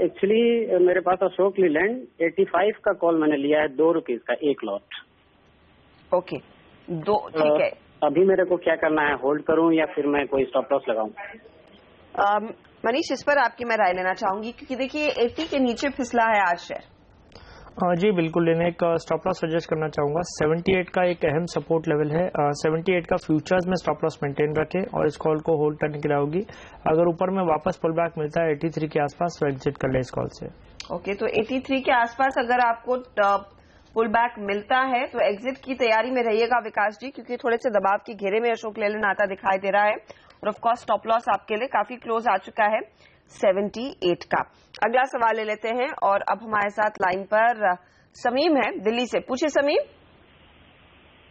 एक्चुअली मेरे पास अशोक लीलैंड 85 का कॉल मैंने लिया है, ₹2 का एक लॉट। ओके, दो, ठीक है। अभी मेरे को क्या करना है, होल्ड करूं या फिर मैं कोई स्टॉप लॉस लगाऊं? मनीष, इस पर आपकी मैं राय लेना चाहूंगी, क्योंकि देखिए 80 के नीचे फिसला है आज शेयर। जी बिल्कुल, लेने का स्टॉप लॉस सजेस्ट करना चाहूंगा। 78 का एक अहम सपोर्ट लेवल है। 78 का फ्यूचर्स में स्टॉप लॉस मेंटेन रखें और इस कॉल को होल्ड करने की राय होगी। अगर ऊपर में वापस पुल बैक मिलता है 83 के आसपास तो एग्जिट कर ले इस कॉल से। ओके, तो 83 के आसपास अगर आपको पुल बैक मिलता है तो एग्जिट की तैयारी में रहिएगा विकास जी, क्योंकि थोड़े से दबाव के घेरे में अशोक लेलैंड आता दिखाई दे रहा है, और ऑफ कोर्स स्टॉप लॉस आपके लिए काफी क्लोज आ चुका है 78 का। अगला सवाल ले लेते हैं, और अब हमारे साथ लाइन पर समीम है दिल्ली से, पूछे समीम।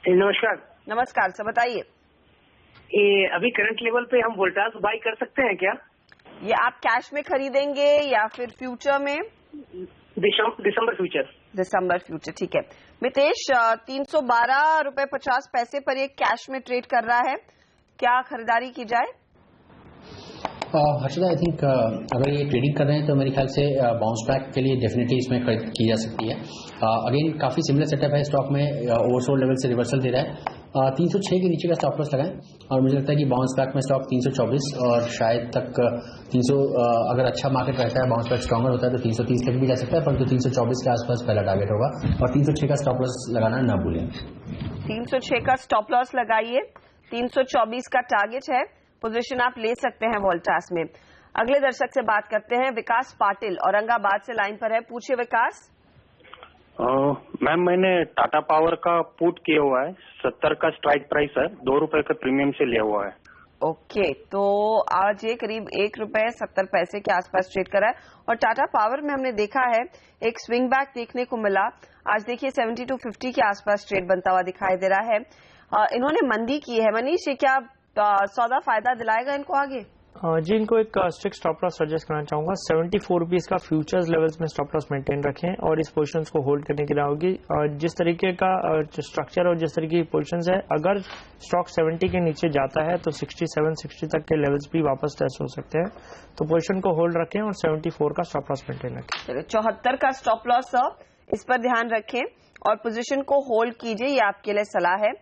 नमस्कार। नमस्कार, सब बताइए। अभी करंट लेवल पे हम वोल्टास बाई कर सकते हैं क्या? ये आप कैश में खरीदेंगे या फिर फ्यूचर में? दिसंबर फ्यूचर। ठीक है। मितेश, 312 रुपए 50 पैसे पर ये कैश में ट्रेड कर रहा है, क्या खरीदारी की जाए? हर्षदा, आई थिंक अगर ये ट्रेडिंग कर रहे हैं तो मेरे ख्याल से बाउंस बैक के लिए डेफिनेटली इसमें खरीद की जा सकती है। अगेन काफी सिमिलर सेटअप है स्टॉक में, ओवरसोल्ड लेवल से रिवर्सल दे रहा है। 306 के नीचे का स्टॉप लॉस लगाएं, और मुझे लगता है कि बाउंस बैक में स्टॉक 324 और शायद तक 300, अगर अच्छा मार्केट रहता है, बाउंस बैक स्ट्रॉन्गर होता है तो 330 तक भी जा सकता है, परंतु 324 के आसपास पहला टारगेट होगा, और 306 का स्टॉप लॉस लगाना ना भूलें। 306 का स्टॉप लॉस लगाइए, 324 का टारगेट है, पोजीशन आप ले सकते हैं वोल्टास में। अगले दर्शक से बात करते हैं, विकास पाटिल औरंगाबाद से लाइन पर है, पूछे विकास। मैम, मैंने टाटा पावर का पुट किया हुआ है, 70 का स्ट्राइक प्राइस है, ₹2 का प्रीमियम से लिया हुआ है। ओके, तो आज ये करीब ₹1.70 के आसपास ट्रेड करा है, और टाटा पावर में हमने देखा है एक स्विंग बैक देखने को मिला। आज देखिए 70 to 50 के आसपास ट्रेड बनता हुआ दिखाई दे रहा है। इन्होंने मंदी की है। मनीष, ये क्या सौदा फायदा दिलाएगा इनको आगे? जी, इनको एक स्ट्रिक्ट स्टॉप लॉस सजेस्ट करना चाहूंगा। 74 रुपीज का फ्यूचर्स लेवल्स में स्टॉप लॉस मेंटेन रखें और इस पोजीशंस को होल्ड करने की राह होगी। जिस तरीके का स्ट्रक्चर और जिस तरीके की पोजीशंस है, अगर स्टॉक 70 के नीचे जाता है तो 67-60 तक के लेवल्स भी वापस टेस्ट हो सकते हैं, तो पोजीशन को होल्ड रखें और 74 का स्टॉप लॉस मेंटेन रखें। 74 का स्टॉप लॉस इस पर ध्यान रखें और पोजीशन को होल्ड कीजिए, ये आपके लिए सलाह है।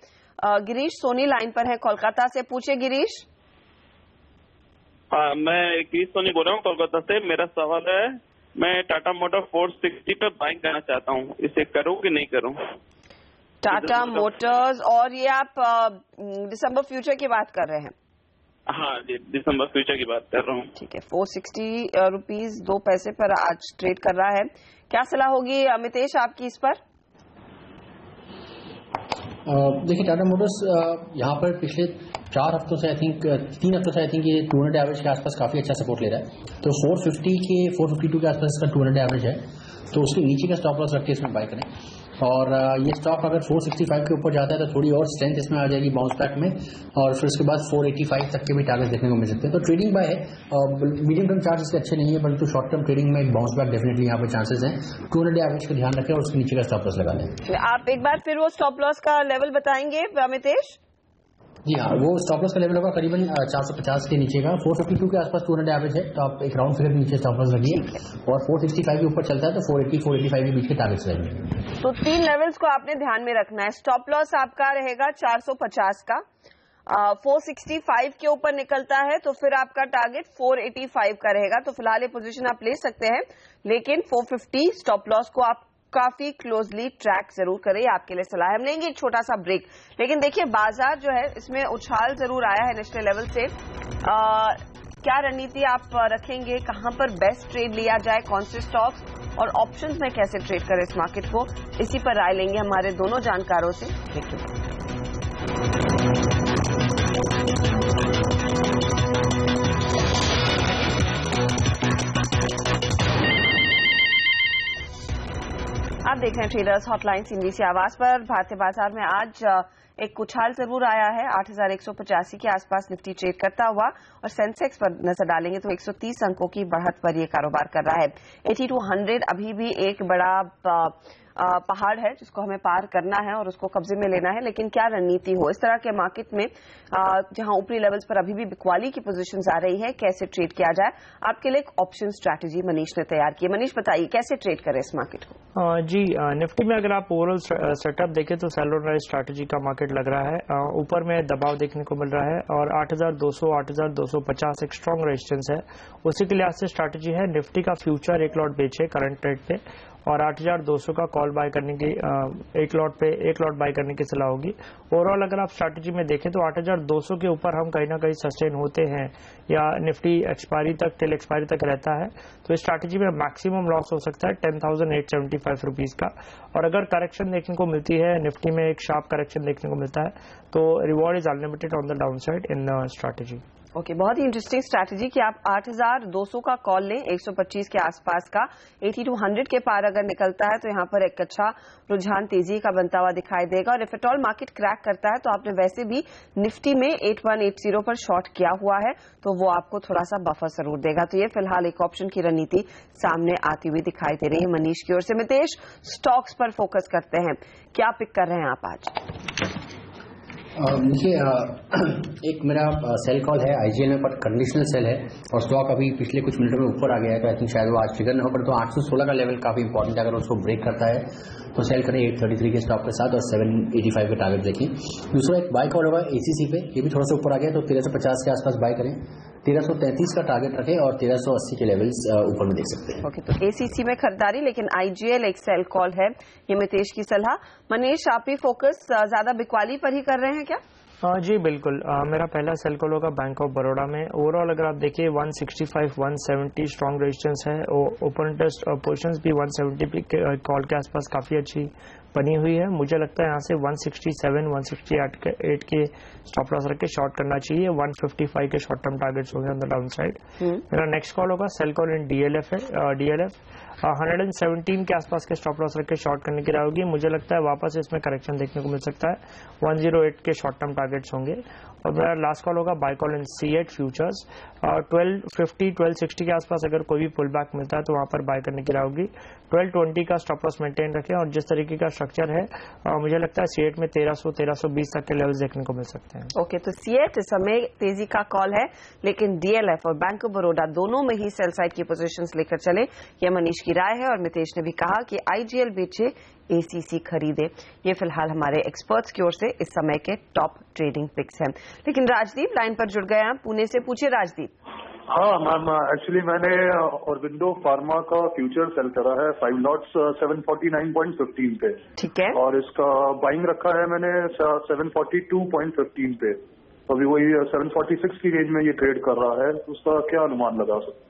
गिरीश सोनी लाइन पर है कोलकाता से, पूछे गिरीश। मैं गिरीश सोनी बोल रहा हूँ कोलकाता से। मेरा सवाल है, मैं टाटा मोटर 460 पे बाइंग करना चाहता हूँ, इसे करूँ कि नहीं करूँ? टाटा मोटर्स, और ये आप दिसंबर फ्यूचर की बात कर रहे हैं? हाँ जी, दिसंबर फ्यूचर की बात कर रहा हूँ। ठीक है, 460 रुपीज 2 पैसे पर आज ट्रेड कर रहा है। क्या सलाह होगी अमितेश आपकी इस पर? देखिए, टाटा मोटर्स यहाँ पर पिछले 4 हफ्तों से 3 हफ्तों से ये 200 एवरेज के आसपास काफी अच्छा सपोर्ट ले रहा है। तो 452 के आसपास इसका 200 एवरेज है, तो उसके नीचे का स्टॉप लॉस रख के इसमें बाय करें। और ये स्टॉक अगर 465 के ऊपर जाता है तो थोड़ी और स्ट्रेंथ इसमें आ जाएगी बाउंस बैक में, और फिर उसके बाद 485 तक के भी टारगेट देखने को मिल सकते हैं। तो ट्रेडिंग बाय है, मीडियम टर्म चार्ट इसके अच्छे नहीं है, परंतु शॉर्ट टर्म ट्रेडिंग में एक बाउंस बैक डेफिनेटली यहाँ पे चांसेस हैं। 200 एवरेज का ध्यान रखें और उसके नीचे का स्टॉप लॉस लगा लें। आप एक बार फिर वो स्टॉप लॉस का लेवल बताएंगे अमितेश? जी हाँ, वो स्टॉप लॉस का लेवल होगा करीबन 450 के नीचे का। 452 के आसपास 200 एवरेज है, तो आप एक राउंड फिगर के नीचे स्टॉप लॉस लगिए, और 465 के ऊपर चलता है तो 480-485 के बीच के टारगेट्स रहेंगे। तो 3 लेवल्स को आपने ध्यान में रखना है। स्टॉप लॉस आपका रहेगा 450 का, 465 के ऊपर निकलता है तो फिर आपका टारगेट 485 का रहेगा। तो फिलहाल ये पोजीशन आप ले सकते हैं, लेकिन 450 स्टॉप लॉस को आप काफी क्लोजली ट्रैक जरूर करें, आपके लिए सलाह है। हम लेंगे एक छोटा सा ब्रेक, लेकिन देखिए बाजार जो है इसमें उछाल जरूर आया है नेशनल लेवल से। क्या रणनीति आप रखेंगे, कहां पर बेस्ट ट्रेड लिया जाए, कौन से स्टॉक्स और ऑप्शंस में कैसे ट्रेड करें इस मार्केट को, इसी पर राय लेंगे हमारे दोनों जानकारों से। आप देख रहे हैं ट्रेडर्स हॉटलाइन सीएनबीसी आवाज पर। भारतीय बाजार में आज एक उछाल जरूर आया है। 8,185 के आसपास निफ्टी ट्रेड करता हुआ, और सेंसेक्स पर नजर डालेंगे तो 130 अंकों की बढ़त पर यह कारोबार कर रहा है। 8200 अभी भी एक बड़ा पहाड़ है जिसको हमें पार करना है और उसको कब्जे में लेना है, लेकिन क्या रणनीति हो इस तरह के मार्केट में जहां ऊपरी लेवल्स पर अभी भी बिकवाली की पोजीशंस आ रही है, कैसे ट्रेड किया जाए? आपके लिए एक ऑप्शन स्ट्रैटेजी मनीष ने तैयार की है। मनीष बताइए कैसे ट्रेड करें इस मार्केट को? जी, निफ्टी में अगर आप ओवरऑल सेटअप देखें तो सेल ऑन राइज स्ट्रैटेजी का मार्केट लग रहा है। ऊपर में दबाव देखने को मिल रहा है और 8,200 8,250 एक स्ट्रॉन्ग रेजिस्टेंस है, उसी के लिहाज से स्ट्रैटेजी है निफ्टी का फ्यूचर एक लॉट बेचे करंट रेट पे, और 8,200 का कॉल बाय करने की एक लॉट बाय करने की सलाह होगी। ओवरऑल अगर आप स्ट्रैटेजी में देखें तो 8,200 के ऊपर हम कहीं ना कहीं सस्टेन होते हैं या निफ्टी टिल एक्सपायरी तक रहता है, तो इस स्ट्रैटेजी में मैक्सिमम लॉस हो सकता है 10,875 रुपीज का। और अगर करेक्शन देखने को मिलती है, निफ्टी में एक शार्प करेक्शन देखने को मिलता है, तो reward is unlimited on the down side in strategy. Okay, बहुत ही इंटरेस्टिंग स्ट्रैटेजी कि आप 8,200 का कॉल लें 125 के आसपास का। 8200 के पार अगर निकलता है तो यहाँ पर एक अच्छा रुझान तेजी का बनता हुआ दिखाई देगा, और if at all market crack करता है तो आपने वैसे भी निफ्टी में 8180 पर शॉर्ट किया हुआ है, तो वो आपको थोड़ा सा बफर जरूर देगा। तो ये फिलहाल एक ऑप्शन की रणनीति सामने आती हुई दिखाई दे रही है मनीष की ओर से। मितेश, स्टॉक्स पर फोकस करते हैं, क्या पिक कर रहे हैं आप आज? देखिए, एक मेरा सेल कॉल है आईजीएल में, पर कंडीशनल सेल है और स्टॉक अभी पिछले कुछ मिनटों में ऊपर आ गया है, तो आई थिंक शायद वो आज ट्रिगर न हो, पर तो 816 का लेवल काफी इंपॉर्टेंट है। अगर उसको ब्रेक करता है तो सेल करें 833 के स्टॉक के साथ और 785 के टारगेट देखें। दूसरा एक बाय कॉल होगा एसीसी पे, ये भी थोड़ा सा ऊपर आ गया तो 1350 के आसपास बाय करें। 1333 का टारगेट रखें और 1380 के लेवल्स ऊपर में देख सकते हैं। ओके, तो एसीसी में खरीदारी, लेकिन आईजीएल एक सेल कॉल है, ये मितेश की सलाह। मनीष, आप ही फोकस ज्यादा बिकवाली पर ही कर रहे हैं क्या? जी बिल्कुल, मेरा पहला सेल कॉल होगा बैंक ऑफ बड़ौदा में। ओवरऑल अगर आप देखिए 165 170 स्ट्रॉन्ग रेजिस्टेंस है, ओपन टेस्ट पोजीशंस भी 170 कॉल के आसपास काफी अच्छी बनी हुई है। मुझे लगता है यहाँ से 167 168 के स्टॉप लॉस रख के शॉर्ट करना चाहिए। 155 के शॉर्ट टर्म टारगेट्स होंगे ऑन द डाउन साइड। मेरा नेक्स्ट कॉल होगा सेल कॉल इन डीएलएफ है। डीएलएफ 117 के आसपास के स्टॉप लॉस रख के शॉर्ट करने की राह होगी। मुझे लगता है वापस इसमें करेक्शन देखने को मिल सकता है। 108 के शॉर्ट टर्म टारगेट्स होंगे। और मेरा लास्ट कॉल होगा buy call in C8 futures 1250 1260 के आसपास अगर कोई भी पुल बैक मिलता है तो वहां पर बाय करने की राय होगी। 1220 का स्टॉप लॉस मेंटेन रखें और जिस तरीके का स्ट्रक्चर है मुझे लगता है C8 में 1300-1320 तक के लेवल्स देखने को मिल सकते हैं। ओके, तो C8 इस समय तेजी का कॉल है, लेकिन DLF और बैंक ऑफ बड़ौदा दोनों में ही सेल साइड की पोजीशंस लेकर चले, यह मनीष की राय है। और मितेश ने भी कहा कि IGL बेचे, ACC खरीदे। ये फिलहाल हमारे एक्सपर्ट्स की ओर से इस समय के टॉप ट्रेडिंग पिक्स हैं। लेकिन राजदीप लाइन पर जुड़ गए हैं पुणे से, पूछिए राजदीप। हाँ मैम, एक्चुअली मैंने ऑरबिंदो फार्मा का फ्यूचर सेल करा है 5 लॉट्स 749.15 पे। ठीक है। और इसका बाइंग रखा है मैंने 742.15 पे। तो अभी वही 746 की रेंज में ये ट्रेड कर रहा है, उसका क्या अनुमान लगा सकते?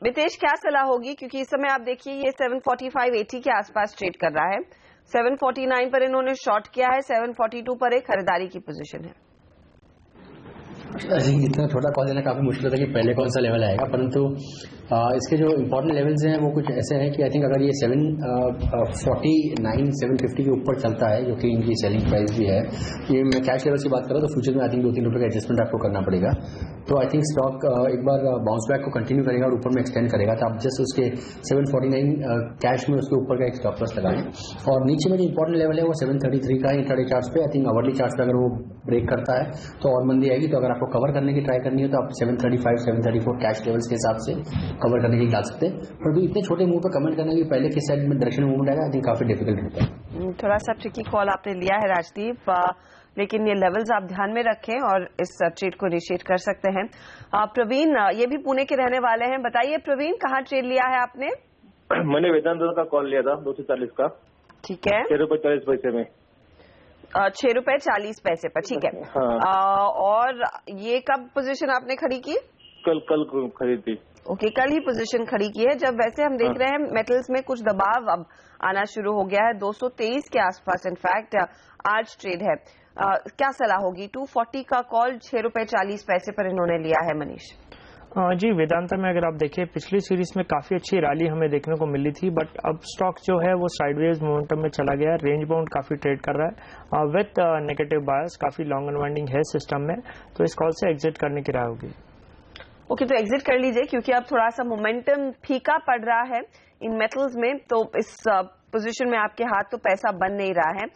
मितेश क्या सलाह होगी, क्योंकि इस समय आप देखिए ये 745.80 के आसपास ट्रेड कर रहा है। 749 पर इन्होंने शॉर्ट किया है, 742 पर एक खरीदारी की पोजीशन है। इतना छोटा कॉल देना काफी मुश्किल होता है कि पहले कौन सा लेवल आएगा, परंतु इसके जो इम्पोर्टेंट लेवल्स हैं वो कुछ ऐसे हैं कि आई थिंक अगर ये 749 750 के ऊपर चलता है, जो कि इनकी सेलिंग प्राइस भी है, ये मैं कैश लेवल की बात कर रहा हूँ, तो फ्यूचर में आई थिंक 2-3 रुपये का एडजस्टमेंट आपको करना पड़ेगा। तो आई थिंक स्टॉक एक बार बाउंस बैक को कंटिन्यू करेगा और ऊपर में एक्सटेंड करेगा, तो आप जस्ट उसके 749 कैश में उसके ऊपर का एक स्टॉप लॉस लगाएं। और नीचे में जो इंपॉर्टेंट लेवल है वो 733 का है इंट्राडे चार्ट्स पे। आई थिंक आवरली चार्ट्स पे अगर वो ब्रेक करता है तो और मंदी आएगी। तो अगर आपको कवर करने की ट्राई करनी है तो आप 735 734 कैश लेवल्स के हिसाब से कवर करने की डाल सकते हैं। पर भी इतने छोटे मूव पर कमेंट करना कि पहले किस साइड में डायरेक्शन मूवमेंट आएगा, आई थिंक काफी डिफिकल्ट होता है। थोड़ा सा ट्रिकी कॉल आपने लिया है राजदीप, लेकिन ये लेवल्स आप ध्यान में रखें और इस ट्रेड को इनिशिएट कर सकते हैं। प्रवीण ये भी पुणे के रहने वाले हैं, बताइए प्रवीण कहाँ ट्रेड लिया है आपने? मैंने वेदांता का कॉल लिया था 240 का। ठीक है। 6 रुपए 40 पैसे में। 6 रुपए 40 पैसे पर, ठीक है। हाँ। और ये कब पोजीशन आपने खड़ी की? कल खरीदी। ओके, कल ही पोजीशन खड़ी की है, जब वैसे हम देख रहे हैं मेटल्स में कुछ दबाव अब आना शुरू हो गया है। 223 के आसपास इनफैक्ट आज ट्रेड है। क्या सलाह होगी? 240 का कॉल 6 रुपए 40 पैसे पर इन्होंने लिया है मनीष। जी, वेदांता में अगर आप देखें पिछली सीरीज में काफी अच्छी रैली हमें देखने को मिली थी, बट अब स्टॉक जो है वो साइडवेज मोमेंटम में चला गया है। रेंज बाउंड काफी ट्रेड कर रहा है विथ नेगेटिव बायस, काफी लॉन्ग अनवाइंडिंग है सिस्टम में, तो इस कॉल से एग्जिट करने की राय होगी। ओके, तो एग्जिट कर लीजिए क्योंकि अब थोड़ा सा मोमेंटम फीका पड़ रहा है इन मेटल्स में, तो इस पोजीशन में आपके हाथ तो पैसा बन नहीं रहा है।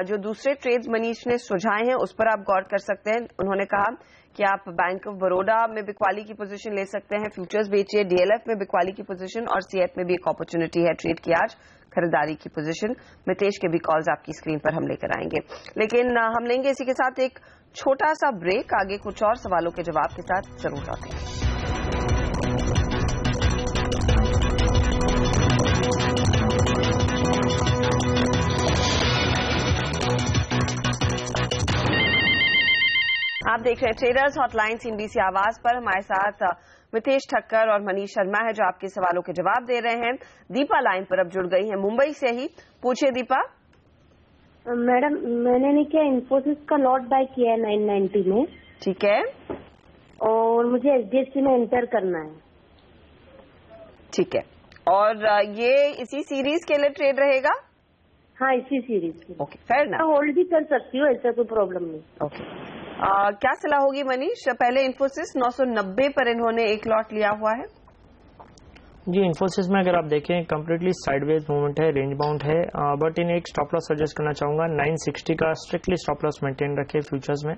जो दूसरे ट्रेड्स मनीष ने सुझाए हैं उस पर आप गौर कर सकते हैं। उन्होंने कहा कि आप बैंक ऑफ बड़ौदा में बिकवाली की पोजीशन ले सकते हैं, फ्यूचर्स बेचिए, DLF में बिकवाली की पोजीशन और C8 में भी एक अपॉर्चुनिटी है ट्रेड की आज खरीदारी की पोजीशन। मितेश के भी कॉल्स आपकी स्क्रीन पर हम लेकर आएंगे, लेकिन हम लेंगे इसी के साथ एक छोटा सा ब्रेक। आगे कुछ और सवालों के जवाब के साथ जरूर लौटें। आप देख रहे हैं ट्रेडर्स हॉटलाइन CNBC आवाज पर। हमारे साथ मितेश ठक्कर और मनीष शर्मा है जो आपके सवालों के जवाब दे रहे हैं। दीपा लाइन पर अब जुड़ गई है मुंबई से ही, पूछिए दीपा। मैडम मैंने नहीं किया, इन्फोसिस का लॉट बाय किया है 990 में। ठीक है। और मुझे HDFC में एंटर करना है। ठीक है, और ये इसी सीरीज के लिए ट्रेड रहेगा? हाँ, इसी सीरीज के। ओके, फेयर ना, होल्ड भी कर सकती हूँ, ऐसा कोई प्रॉब्लम नहीं। ओके, क्या सलाह होगी मनीष? पहले इन्फोसिस 990 पर इन्होंने एक लॉट लिया हुआ है। जी, इन्फोसिस में अगर आप देखें कंप्लीटली साइडवेज मूवमेंट है, रेंज बाउंड है, बट इन्हें एक स्टॉप लॉस सजेस्ट करना चाहूंगा। 960 का स्ट्रिक्टली स्टॉप लॉस मेंटेन रखे फ्यूचर्स में,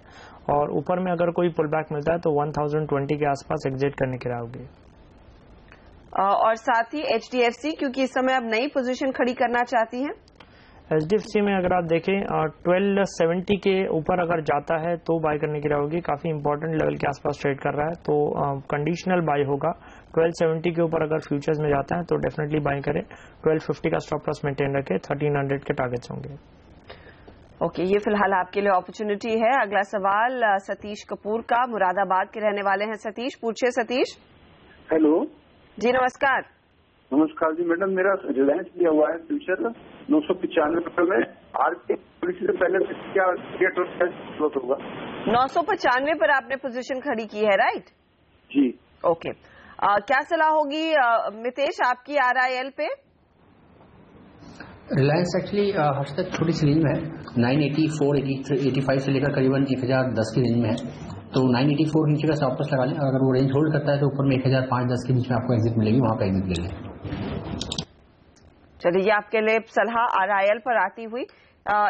और ऊपर में अगर कोई पुल बैक मिलता है तो 1020 के आसपास एग्जिट करने की राय होगी। और साथ ही HDFC, क्योंकि इस समय अब नई पोजीशन खड़ी करना चाहती हैं। HDFC में अगर आप देखें 1270 के ऊपर अगर जाता है तो बाय करने की राय होगी। काफी इंपॉर्टेंट लेवल के आसपास ट्रेड कर रहा है, तो कंडीशनल बाय होगा। 1270 के ऊपर अगर फ्यूचर्स में जाता है तो डेफिनेटली बाय करें। 1250 का स्टॉप लॉस मेंटेन रखें, 1300 के टारगेट्स होंगे। ओके, ये फिलहाल आपके लिए अपॉर्चुनिटी है। अगला सवाल सतीश कपूर का, मुरादाबाद के रहने वाले हैं सतीश, पूछिए सतीश। हेलो जी, नमस्कार। नमस्कार जी मैडम, मेरा रिलायंस लिया हुआ है फ्यूचर 995 रुपए में। आरके पॉलिसी से पहले क्या रेट होगा? 995 पर आपने पोजीशन खड़ी की है, राइट? जी। ओके, क्या सलाह होगी मितेश आपकी RIL पे? रिलायंस एक्चुअली हर्ष तक छोटी सी रेंज में है, 984, 85 से लेकर करीबन 1010 की रेंज में है। तो 984 नीचे का स्टॉप लॉस लगा लें, अगर वो रेंज होल्ड करता है तो ऊपर में 1005-10 के बीच में आपको एग्जिट मिलेगी, वहां पर एग्जिट ले लें। चलिए, ये आपके लिए सलाह RIL पर आती हुई।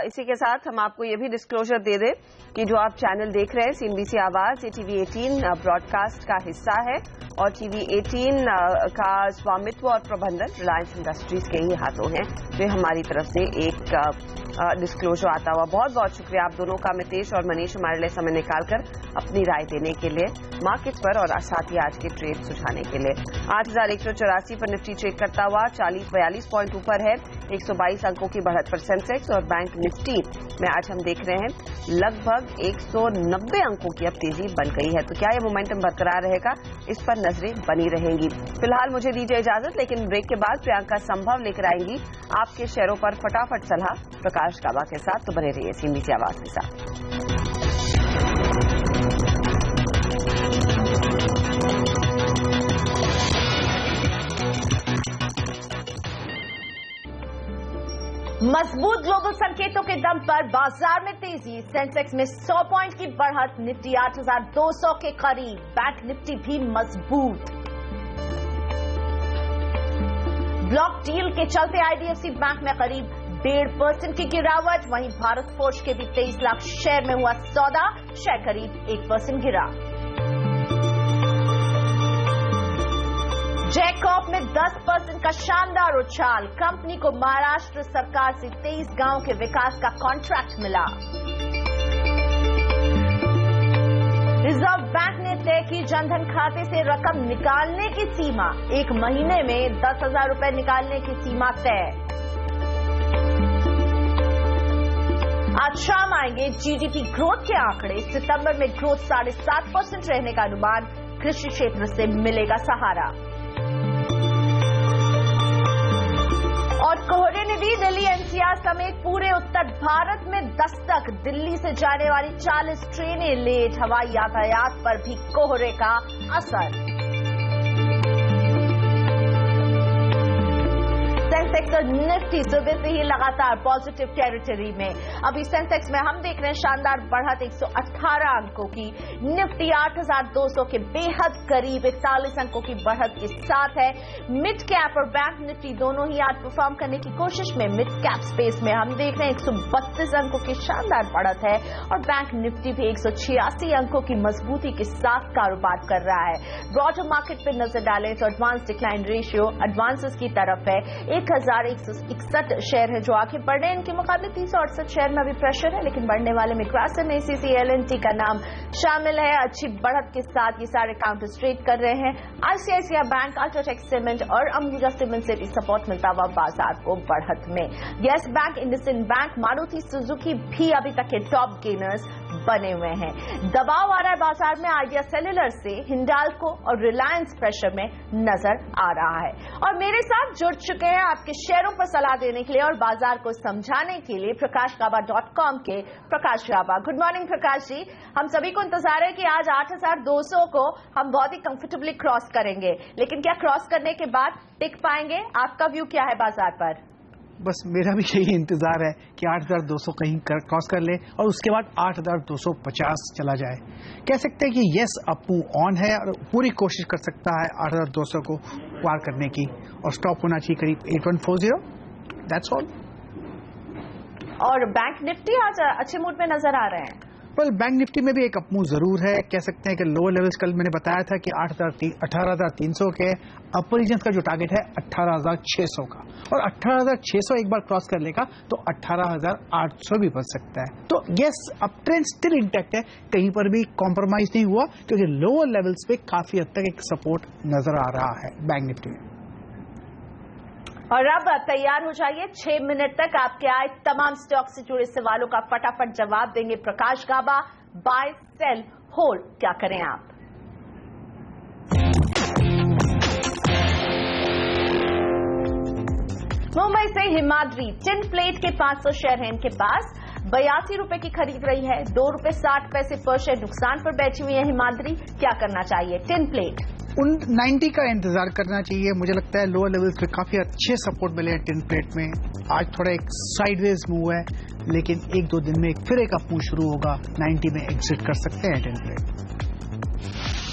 इसी के साथ हम आपको ये भी डिस्क्लोजर दे दें कि जो आप चैनल देख रहे हैं CNBC आवाज, ये TV 18 ब्रॉडकास्ट का हिस्सा है और TV 18 का स्वामित्व और प्रबंधन रिलायंस इंडस्ट्रीज के ही हाथों है। तो हमारी तरफ से एक डिस्क्लोजर आता हुआ। बहुत बहुत शुक्रिया आप दोनों का, मितेश और मनीष, हमारे लिए समय निकालकर अपनी राय देने के लिए मार्केट पर और साथ ही आज के ट्रेड सुझाने के लिए। 8,184 पर निफ्टी ट्रेड करता हुआ 40-42 पॉइंट ऊपर है, 122 अंकों की बढ़त पर सेंसेक्स और बैंक निफ्टी में आज हम देख रहे हैं लगभग 190 अंकों की अब तेजी बन गई है। तो क्या ये मोमेंटम बरकरार रहेगा, इस पर नजरें बनी रहेंगी। फिलहाल मुझे दीजिए इजाजत, लेकिन ब्रेक के बाद प्रियंका संभव लेकर आएंगी आपके शेयरों पर फटाफट सलाह प्रकाश गाबा के साथ। तो बने रहिए CNBC आवाज के साथ। मजबूत ग्लोबल संकेतों के दम पर बाजार में तेजी, सेंसेक्स में 100 पॉइंट की बढ़त, निफ्टी 8,200 के करीब, बैंक निफ्टी भी मजबूत। ब्लॉक डील के चलते IDFC बैंक में करीब 1.5% की गिरावट, वहीं भारत फोर्ज के भी 23 लाख शेयर में हुआ सौदा, शेयर करीब 1% गिरा। जैकॉप में 10% का शानदार उछाल, कंपनी को महाराष्ट्र सरकार से 23 गांवों के विकास का कॉन्ट्रैक्ट मिला। रिजर्व बैंक ने तय की जनधन खाते से रकम निकालने की सीमा, 1 महीने में 10,000 रुपए निकालने की सीमा तय। आज शाम आएंगे GDP ग्रोथ के आंकड़े, सितंबर में ग्रोथ 7.5% रहने का अनुमान, कृषि क्षेत्र से मिलेगा सहारा। और कोहरे ने दी दिल्ली NCR समेत पूरे उत्तर भारत में दस्तक, दिल्ली से जाने वाली 40 ट्रेनें लेट, हवाई यातायात पर भी कोहरे का असर। सेंसेक्स और निफ्टी सुबह से ही लगातार पॉजिटिव टेरिटरी में। अभी सेंसेक्स में हम देख रहे हैं शानदार बढ़त 118 अंकों की, निफ्टी 8,200 के बेहद करीब 41 अंकों की बढ़त के साथ है। मिड कैप और बैंक निफ्टी दोनों ही आज परफॉर्म करने की कोशिश में। मिड कैप स्पेस में हम देख रहे हैं 132 अंकों की शानदार बढ़त है और बैंक निफ्टी भी 186 अंकों की मजबूती के साथ कारोबार कर रहा है। ब्रॉडर मार्केट पर नजर डालें तो एडवांस डिक्लाइन रेशियो एडवांसेस की तरफ है, 1,161 शेयर है जो आगे बढ़ रहे हैं, इनके मुकाबले 368 शेयर में अभी प्रेशर है, लेकिन बढ़ने वाले में ग्रासिम, ACC, L&T का नाम शामिल है। अच्छी बढ़त के साथ ये सारे काउंटर्स ट्रेड कर रहे हैं। ICICI बैंक, अल्ट्राटेक सीमेंट और अंबुजा सीमेंट से भी सपोर्ट मिलता हुआ बाजार को बढ़त में। Yes bank, IndusInd bank, Maruti Suzuki भी अभी तक के टॉप गेनर्स बने हुए हैं। दबाव आ रहा है बाजार में आइडिया सेल्युलर से, हिंडाल्को और रिलायंस प्रेशर में नजर आ रहा है। और मेरे साथ जुड़ चुके हैं आपके शेयरों पर सलाह देने के लिए और बाजार को समझाने के लिए prakashgaba.com के प्रकाश गाबा। Good morning Prakash ji. हम सभी को इंतजार है कि आज 8,200 को हम बहुत ही कंफर्टेबली क्रॉस करेंगे, लेकिन क्या क्रॉस करने के बाद टिक पाएंगे? आपका व्यू क्या है बाजार पर? बस मेरा भी यही इंतजार है कि 8,200 कहीं क्रॉस कर ले और उसके बाद 8,250 चला जाए। कह सकते हैं कि यस अप ऑन है और पूरी कोशिश कर सकता है 8,200 को पार करने की और स्टॉप होना चाहिए करीब 8140। That's all. और बैंक निफ्टी आज अच्छे मूड में नजर आ रहे हैं। वेल, बैंक निफ्टी में भी एक अपमूव जरूर है। कह सकते हैं कि लोअर लेवल्स कल मैंने बताया था कि 18,300 के, अपर रीजन का जो टारगेट है 18,600 का, और 18,600 एक बार क्रॉस कर लेगा तो 18,800 भी बच सकता है। तो yes, up trend still intact है, कहीं पर भी कॉम्प्रोमाइज नहीं हुआ क्योंकि लोअर लेवल्स पे काफी हद तक एक सपोर्ट नजर आ रहा है बैंक निफ्टी में। और अब तैयार हो जाइए, 6 मिनट तक आपके आए तमाम स्टॉक से जुड़े सवालों का फटाफट जवाब देंगे प्रकाश गाबा। बाय, सेल, होल्ड, क्या करें आप? मुंबई से हिमाद्री, टिन प्लेट के 500 शेयर हैं इनके पास, 82 रुपए की खरीद रही है, 2 रुपए 60 पैसे पर शेयर नुकसान पर बैठी हुई है हिमाद्री। क्या करना चाहिए? टिन प्लेट उन 90 का इंतजार करना चाहिए। मुझे लगता है लोअर लेवल्स पे काफी अच्छे सपोर्ट मिले हैं टिन प्लेट में। आज थोड़ा एक साइडवेज मूव है, लेकिन 1-2 दिन में फिर एक अप मूव शुरू होगा। 90 में एग्जिट कर सकते हैं टिन प्लेट।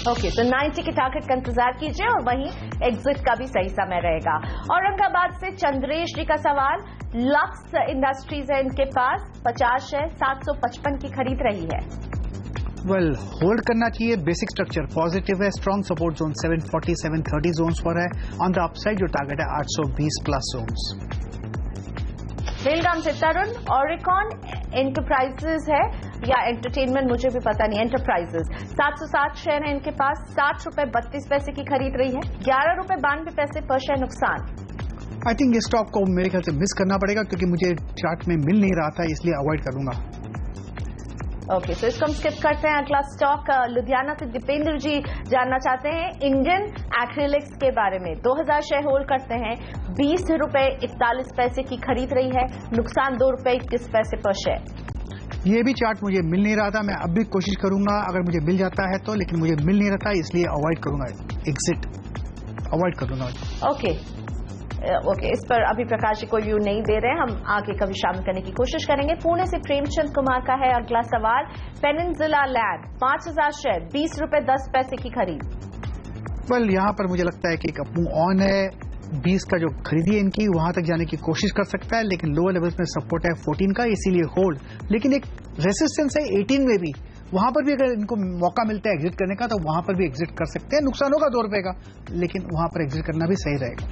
ओके, तो 90 के टारगेट का इंतजार कीजिए और वहीं एग्जिट का भी सही समय रहेगा। औरंगाबाद से चंद्रेश जी का सवाल, लक्स इंडस्ट्रीज है इनके पास, 50 है, 755 की खरीद रही है। वेल, होल्ड करना चाहिए। बेसिक स्ट्रक्चर पॉजिटिव है। स्ट्रॉन्ग सपोर्ट जोन 740, 730 जोन्स पर है। ऑन द अपसाइड जो टारगेट है 820 प्लस जोन्स। बेलगाम से तरुण, ऑरिकॉन एंटरप्राइजेज है या एंटरटेनमेंट मुझे भी पता नहीं, एंटरप्राइजेज 760 शेयर है इनके पास, 60 रुपए 32 पैसे की खरीद रही है, 11 रुपए 92 पैसे पर शेयर नुकसान। आई थिंक ये स्टॉक को मेरे ख्याल से मिस करना पड़ेगा क्योंकि मुझे चार्ट में मिल नहीं रहा था, इसलिए अवॉइड करूंगा। ओके, तो इसको हम स्किप करते हैं। अगला स्टॉक लुधियाना से दीपेंद्र जी जानना चाहते हैं इंडियन एक्रिलिक्स के बारे में। 2000 शेयर होल्ड करते हैं, 20 रुपए 41 पैसे की खरीद रही है, नुकसान 2 रुपए 21 पैसे पर शेयर। ये भी चार्ट मुझे मिल नहीं रहा था, मैं अब भी कोशिश करूंगा अगर मुझे मिल जाता है तो, लेकिन मुझे मिल नहीं रहा था इसलिए अवॉइड करूंगा, एग्जिट अवॉइड करूंगा। ओके, इस पर अभी प्रकाश जी कोई व्यू नहीं दे रहे हैं, हम आगे कभी शामिल करने की कोशिश करेंगे। पुणे से प्रेमचंद कुमार का है अगला सवाल, पेनिनसुला लैंड 5000 शेयर, 20 रुपए 10 पैसे की खरीद। वेल, यहाँ पर मुझे लगता है कि एक अप मूव ऑन है। 20 का जो खरीदी है इनकी वहां तक जाने की कोशिश कर सकता है, लेकिन लोअर लेवल्स में सपोर्ट है 14 का, इसीलिए होल्ड। लेकिन एक रेसिस्टेंस है 18 में भी, वहां पर भी अगर इनको मौका मिलता है एग्जिट करने का तो वहां पर भी एग्जिट कर सकते हैं। नुकसान होगा 2 रुपए का, लेकिन वहां पर एग्जिट करना भी सही रहेगा।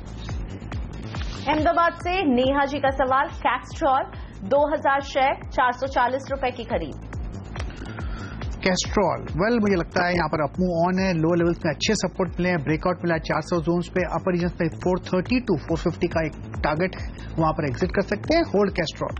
अहमदाबाद से नेहा जी का सवाल, कैस्ट्रॉल 2000 शेयर, 440 रुपए की खरीद। कैस्ट्रॉल, वेल मुझे लगता है यहाँ पर अप मूव ऑन है। लोअर लेवल्स में अच्छे सपोर्ट मिले हैं, ब्रेकआउट मिला है 400 जोन्स पे, अपर रीजन पे 430 to 450 का एक टारगेट है, वहां पर एग्जिट कर सकते हैं। Hold Castrol.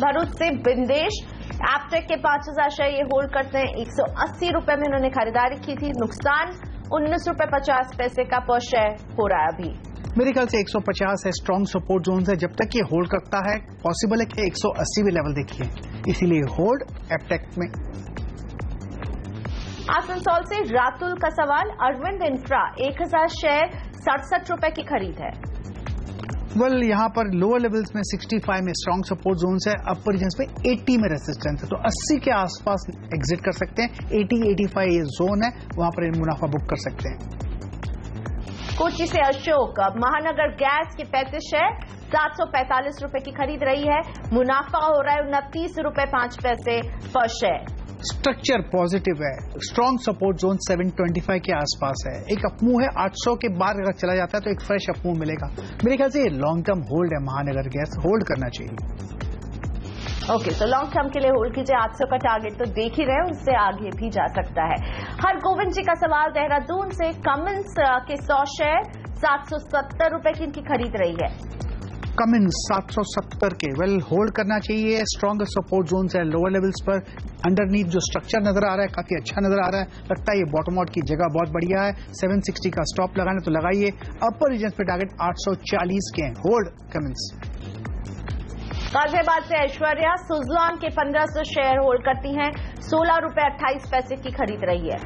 भरूच से बिंदेश, एपटेक के 5000 शेयर ये होल्ड करते हैं, 180 रुपए में उन्होंने खरीदारी की थी, नुकसान 19 रुपए 50 पैसे का पर शेयर हो रहा है अभी। मेरे ख्याल से 150 है, स्ट्रॉन्ग सपोर्ट जोन है, जब तक ये होल्ड करता है पॉसिबल है कि 180 भी लेवल देखिए, इसीलिए होल्ड एपटेक में। आसनसोल से रातुल का सवाल, अरविंद इंफ्रा 1000 शेयर, 67 रुपए की खरीद है। वेल, यहाँ पर लोअर लेवल्स में 65 में स्ट्रॉन्ग सपोर्ट जोन है, अपर रीजन में 80 में रेसिस्टेंस है, तो 80 के आसपास एग्जिट कर सकते हैं। 80-85 ये जोन है, वहां पर मुनाफा बुक कर सकते हैं। कोची से अशोक, महानगर गैस के 35 शेयर, 745 रुपए की खरीद रही है, मुनाफा हो रहा है 29 रुपए 5 पैसे पर शेयर। स्ट्रक्चर पॉजिटिव है, स्ट्रॉन्ग सपोर्ट जोन 725 के आसपास है, एक अपमूव है 800 के बाद अगर चला जाता है तो एक फ्रेश अपमूव मिलेगा। मेरे ख्याल से ये लॉन्ग टर्म होल्ड है, महानगर गैस होल्ड करना चाहिए। ओके, तो लॉन्ग टर्म के लिए होल्ड कीजिए। 800 का टारगेट तो देख ही रहे हैं, उससे आगे भी जा सकता है। हर गोविंद जी का सवाल, देहरादून से कमिंस के 100 शेयर, 770 रुपए की इनकी खरीद रही है। कमिंस 770 के, वेल होल्ड करना चाहिए। स्ट्रॉन्ग सपोर्ट जोन है लोअर लेवल्स पर, अंडरनीथ जो स्ट्रक्चर नजर आ रहा है काफी अच्छा नजर आ रहा है, लगता है ये बॉटम आउट की जगह बहुत बढ़िया है। 760 का स्टॉप लगाना तो लगाइए। अपर रीजन पे टारगेट 840 के हैं, होल्ड कमिंस। गाजियाबाद से ऐश्वर्या, सुजलॉन के 1500 शेयर होल्ड करती हैं, 16 रुपए 28 पैसे की खरीद रही है।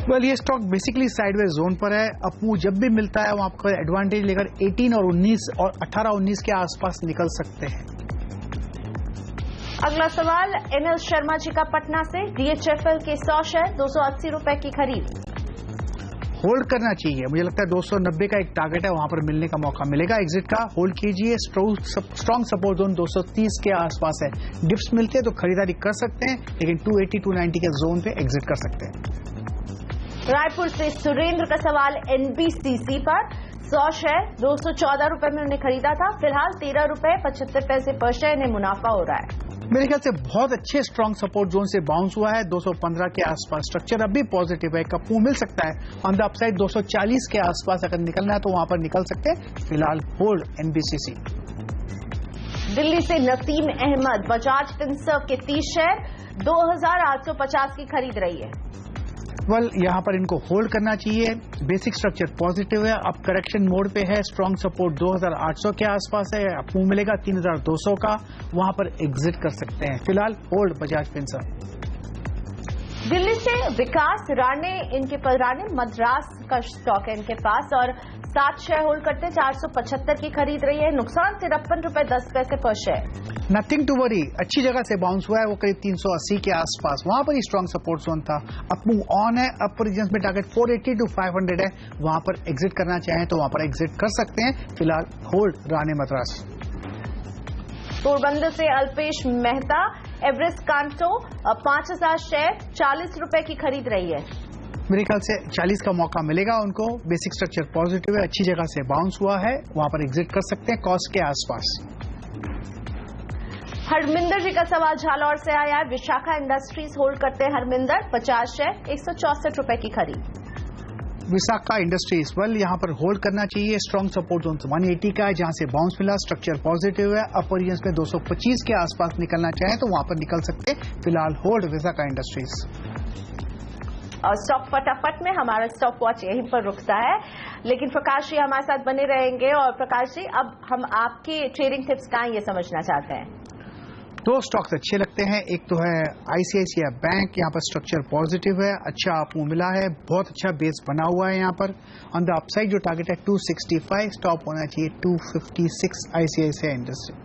वेल, ये स्टॉक बेसिकली साइडवेज जोन पर है, अपमूव जब भी मिलता है वो आपको एडवांटेज लेकर 18 और 19 और 18-19 के आसपास निकल सकते हैं। अगला सवाल एनएल शर्मा जी का पटना से, डीएचएफएल के 100 शेयर, 280 रुपए की खरीद। होल्ड करना चाहिए, मुझे लगता है 290 का एक टारगेट है, वहां पर मिलने का मौका मिलेगा एग्जिट का। होल्ड कीजिए। स्ट्रॉन्ग सपोर्ट जोन 230 के आसपास है, डिप्स मिलते हैं तो खरीदारी कर सकते हैं, लेकिन 280-290 के जोन पे एग्जिट कर सकते हैं। रायपुर से सुरेंद्र का सवाल, एनबीसीसी पर 100 शेयर, 214 रुपए में उन्हें खरीदा था, फिलहाल 13 रुपए 75 पैसे पर शेयर इन्हें मुनाफा हो रहा है। मेरे ख्याल से बहुत अच्छे स्ट्रॉन्ग सपोर्ट जोन से बाउंस हुआ है, 215 के आसपास। स्ट्रक्चर अब भी पॉजिटिव है, कपू मिल सकता है। ऑन द अपसाइड 240 के आसपास अगर निकलना है तो वहां पर निकल सकते हैं, फिलहाल होल्ड एनबीसीसी। दिल्ली से नसीम अहमद, बजाज फिनसर्व के 30 शेयर, 2850 की खरीद रही है। वेल, यहाँ पर इनको होल्ड करना चाहिए। बेसिक स्ट्रक्चर पॉजिटिव है, अब करेक्शन मोड पे है। स्ट्रॉन्ग सपोर्ट 2800 के आसपास है, अपमूव मिलेगा 3200 का, वहां पर एग्जिट कर सकते हैं। फिलहाल होल्ड बजाज फिनसर्व। दिल्ली से विकास राणे राणे मद्रास का स्टॉक है इनके पास और 7 शेयर होल्ड करते 475 की खरीद रही है। नुकसान ₹53.10 पर शेयर। नथिंग टू वरी, अच्छी जगह से बाउंस हुआ है, वो करीब 380 के आसपास, वहां पर ही स्ट्रांग सपोर्ट जोन था। अप मूव ऑन है, अपर रीजन में टारगेट 480 to 500 है, वहां पर एग्जिट करना चाहें तो वहां पर एग्जिट कर सकते हैं। फिलहाल होल्ड राणे मद्रास। पोरबंदर से अल्पेश मेहता एवरेस्ट कांटो 5000 शेयर ₹40 की खरीद रही है। मेरे ख्याल से 40 का मौका मिलेगा उनको। बेसिक स्ट्रक्चर पॉजिटिव है, अच्छी जगह से बाउंस हुआ है, वहां पर एग्जिट कर सकते हैं कॉस्ट के आसपास। हरमिंदर जी का सवाल झालौर से आया है। विशाखा इंडस्ट्रीज होल्ड करते हैं हरमिंदर 50 शेयर ₹164 की खरीद। विशाखा इंडस्ट्रीज वेल यहां पर होल्ड करना चाहिए। स्ट्रांग सपोर्ट जोन 180 का है, जहां से बाउंस मिला, स्ट्रक्चर पॉजिटिव है। अपर रीजन में 225 के आसपास निकलना चाहें तो वहां पर निकल सकते हैं। फिलहाल होल्ड विशाखा इंडस्ट्रीज। और स्टॉक फटाफट में हमारा स्टॉप वॉच यहीं पर रुकता है, लेकिन प्रकाश जी हमारे साथ बने रहेंगे। और प्रकाश जी, अब हम आपकी ट्रेडिंग टिप्स का ये समझना चाहते हैं। 2 स्टॉक्स अच्छे लगते हैं। एक तो है ICICI बैंक, यहाँ पर स्ट्रक्चर पॉजिटिव है, अच्छा आपको मिला है, बहुत अच्छा बेस बना हुआ है। यहाँ पर ऑन द अपसाइड जो टारगेट है 265, स्टॉप होना चाहिए 256 ICICI इंडस्ट्री।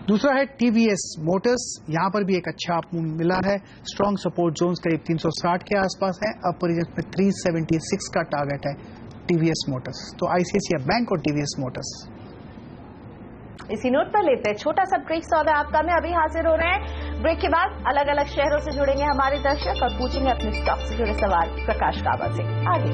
दूसरा है TVS मोटर्स, यहाँ पर भी एक अच्छा आपको मिला है। स्ट्रांग सपोर्ट जोन्स करीब 360 के आसपास है, अपर रीजन में 376 का टारगेट है TVS मोटर्स। तो ICICI बैंक और TVS मोटर्स। इसी नोट पर लेते हैं छोटा सा ब्रेक। सौदा आपका में अभी हाजिर हो रहे हैं। ब्रेक के बाद अलग अलग शहरों से जुड़ेंगे हमारे दर्शक और पूछेंगे अपने स्टॉक से जुड़े सवाल प्रकाश काबा से। आगे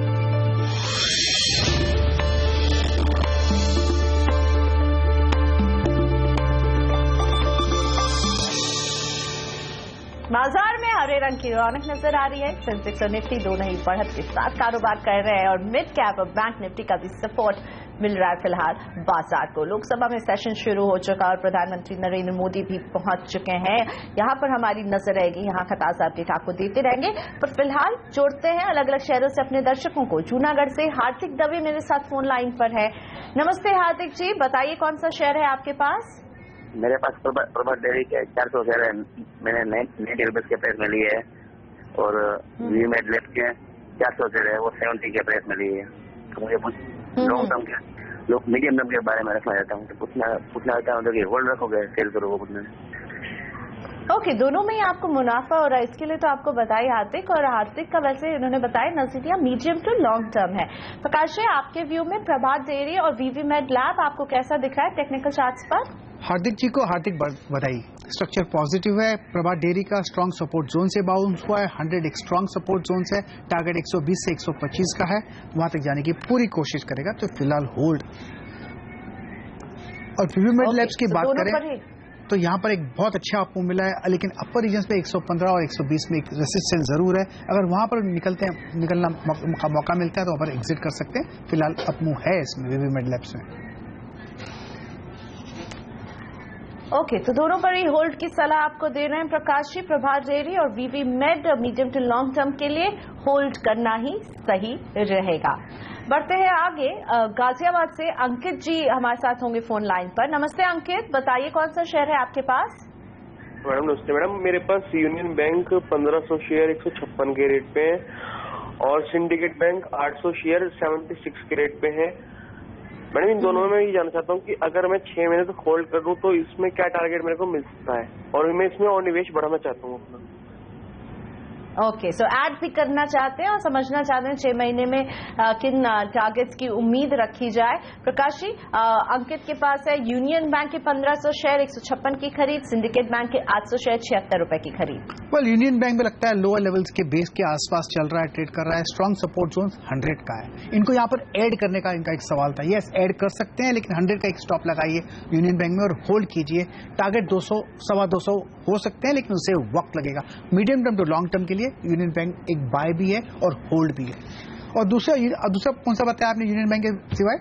बाजार में हरे रंग की रौनक नजर आ रही है। सेंसेक्स और निफ्टी दोनों ही बढ़त के साथ कारोबार कर रहे हैं और मिड कैप और बैंक निफ्टी का भी सपोर्ट मिल रहा है फिलहाल बाजार को। लोकसभा में सेशन शुरू हो चुका और प्रधानमंत्री नरेंद्र मोदी भी पहुंच चुके हैं। यहां पर हमारी नजर रहेगी, यहां का ताजा अपडेट आपको देते रहेंगे। पर फिलहाल जोड़ते हैं अलग अलग शहरों से अपने दर्शकों को। जूनागढ़ से हार्दिक दवे मेरे साथ फोन लाइन पर है। नमस्ते हार्दिक जी, बताइए कौन सा शेयर है आपके पास? मेरे पास प्रभात डेयरी के 400 शेयर है, मैंने नेट एल्बस के प्राइस में लिए है। और वीमेड लेफ्ट के 400 शेयर है, वो 70 के प्राइस में लिए है। तो मुझे लॉन्ग टर्म के मीडियम टर्म के बारे में रखना चाहता हूँ, तो पूछना चाहता हूँ कि होल्ड रखोगे सेल करोगे पूछना। ओके, दोनों में ही आपको मुनाफा हो रहा है, इसके लिए तो आपको बताइए हार्दिक। और हार्दिक का वैसे उन्होंने बताया नजरिया मीडियम टू लॉन्ग टर्म है। प्रकाश जी, आपके व्यू में प्रभात डेयरी और वीवीमेड लैब आपको कैसा दिख रहा है टेक्निकल चार्ट्स पर? हार्दिक जी को हार्दिक बधाई। स्ट्रक्चर पॉजिटिव है। प्रभात डेयरी का स्ट्रांग सपोर्ट जोन से बाउंस हुआ है। 100 एक स्ट्रांग सपोर्ट जोन है। टारगेट 120 से 125 का है, वहां तक जाने की पूरी कोशिश करेगा। तो फिलहाल होल्ड। और वीवीमेड लैब्स की बात करें तो यहाँ पर एक बहुत अच्छा आपको मिला है, लेकिन अपर रीजन पे 115 और 120 में एक रेसिस्टेंस जरूर है। अगर वहां पर निकलना का मौका मिलता है तो वहां पर एग्जिट कर सकते हैं। फिलहाल अपमूव है इसमें वीवीमेड लैब्स में। ओके, तो दोनों पर ही होल्ड की सलाह आपको दे रहे हैं प्रकाश जी। प्रभात डेयरी और वीवीमेड मीडियम टू लॉन्ग टर्म के लिए होल्ड करना ही सही रहेगा। बढ़ते हैं आगे। गाजियाबाद से अंकित जी हमारे साथ होंगे फोन लाइन पर। नमस्ते अंकित, बताइए कौन सा शेयर है आपके पास? मैडम नमस्ते मैडम, मेरे पास यूनियन बैंक 1500 शेयर 156 के रेट पे है और सिंडिकेट बैंक 800 शेयर 76 के रेट पे है। मैडम इन दोनों में ये जानना चाहता हूँ कि अगर मैं 6 महीने तक होल्ड कर दूं तो इसमें क्या टारगेट मेरे को मिल सकता है, और मैं इसमें और निवेश बढ़ाना चाहता हूँ अपना। ओके, सो ऐड भी करना चाहते हैं और समझना चाहते हैं 6 महीने में किन टारगेट्स की उम्मीद रखी जाए। प्रकाश जी, अंकित के पास है यूनियन बैंक के 1500 शेयर 156 की खरीद, सिंडिकेट बैंक के 800 शेयर 76 रुपए की खरीद। वेल, यूनियन बैंक में लगता है लोअर लेवल्स के बेस के आसपास चल रहा है, ट्रेड कर रहा है। स्ट्रांग सपोर्ट जोन 100 का है। इनको यहाँ पर ऐड करने का इनका एक सवाल था। यस, ऐड कर सकते हैं, लेकिन 100 का एक स्टॉप लगाइए यूनियन बैंक में और होल्ड कीजिए। टारगेट 200 सवा 200 हो सकते हैं, लेकिन उससे वक्त लगेगा। Medium term to long term के लिए यूनियन बैंक एक बाय भी है और होल्ड भी है। और दूसरा कौन सा बताया आपने यूनियन बैंक के सिवाय?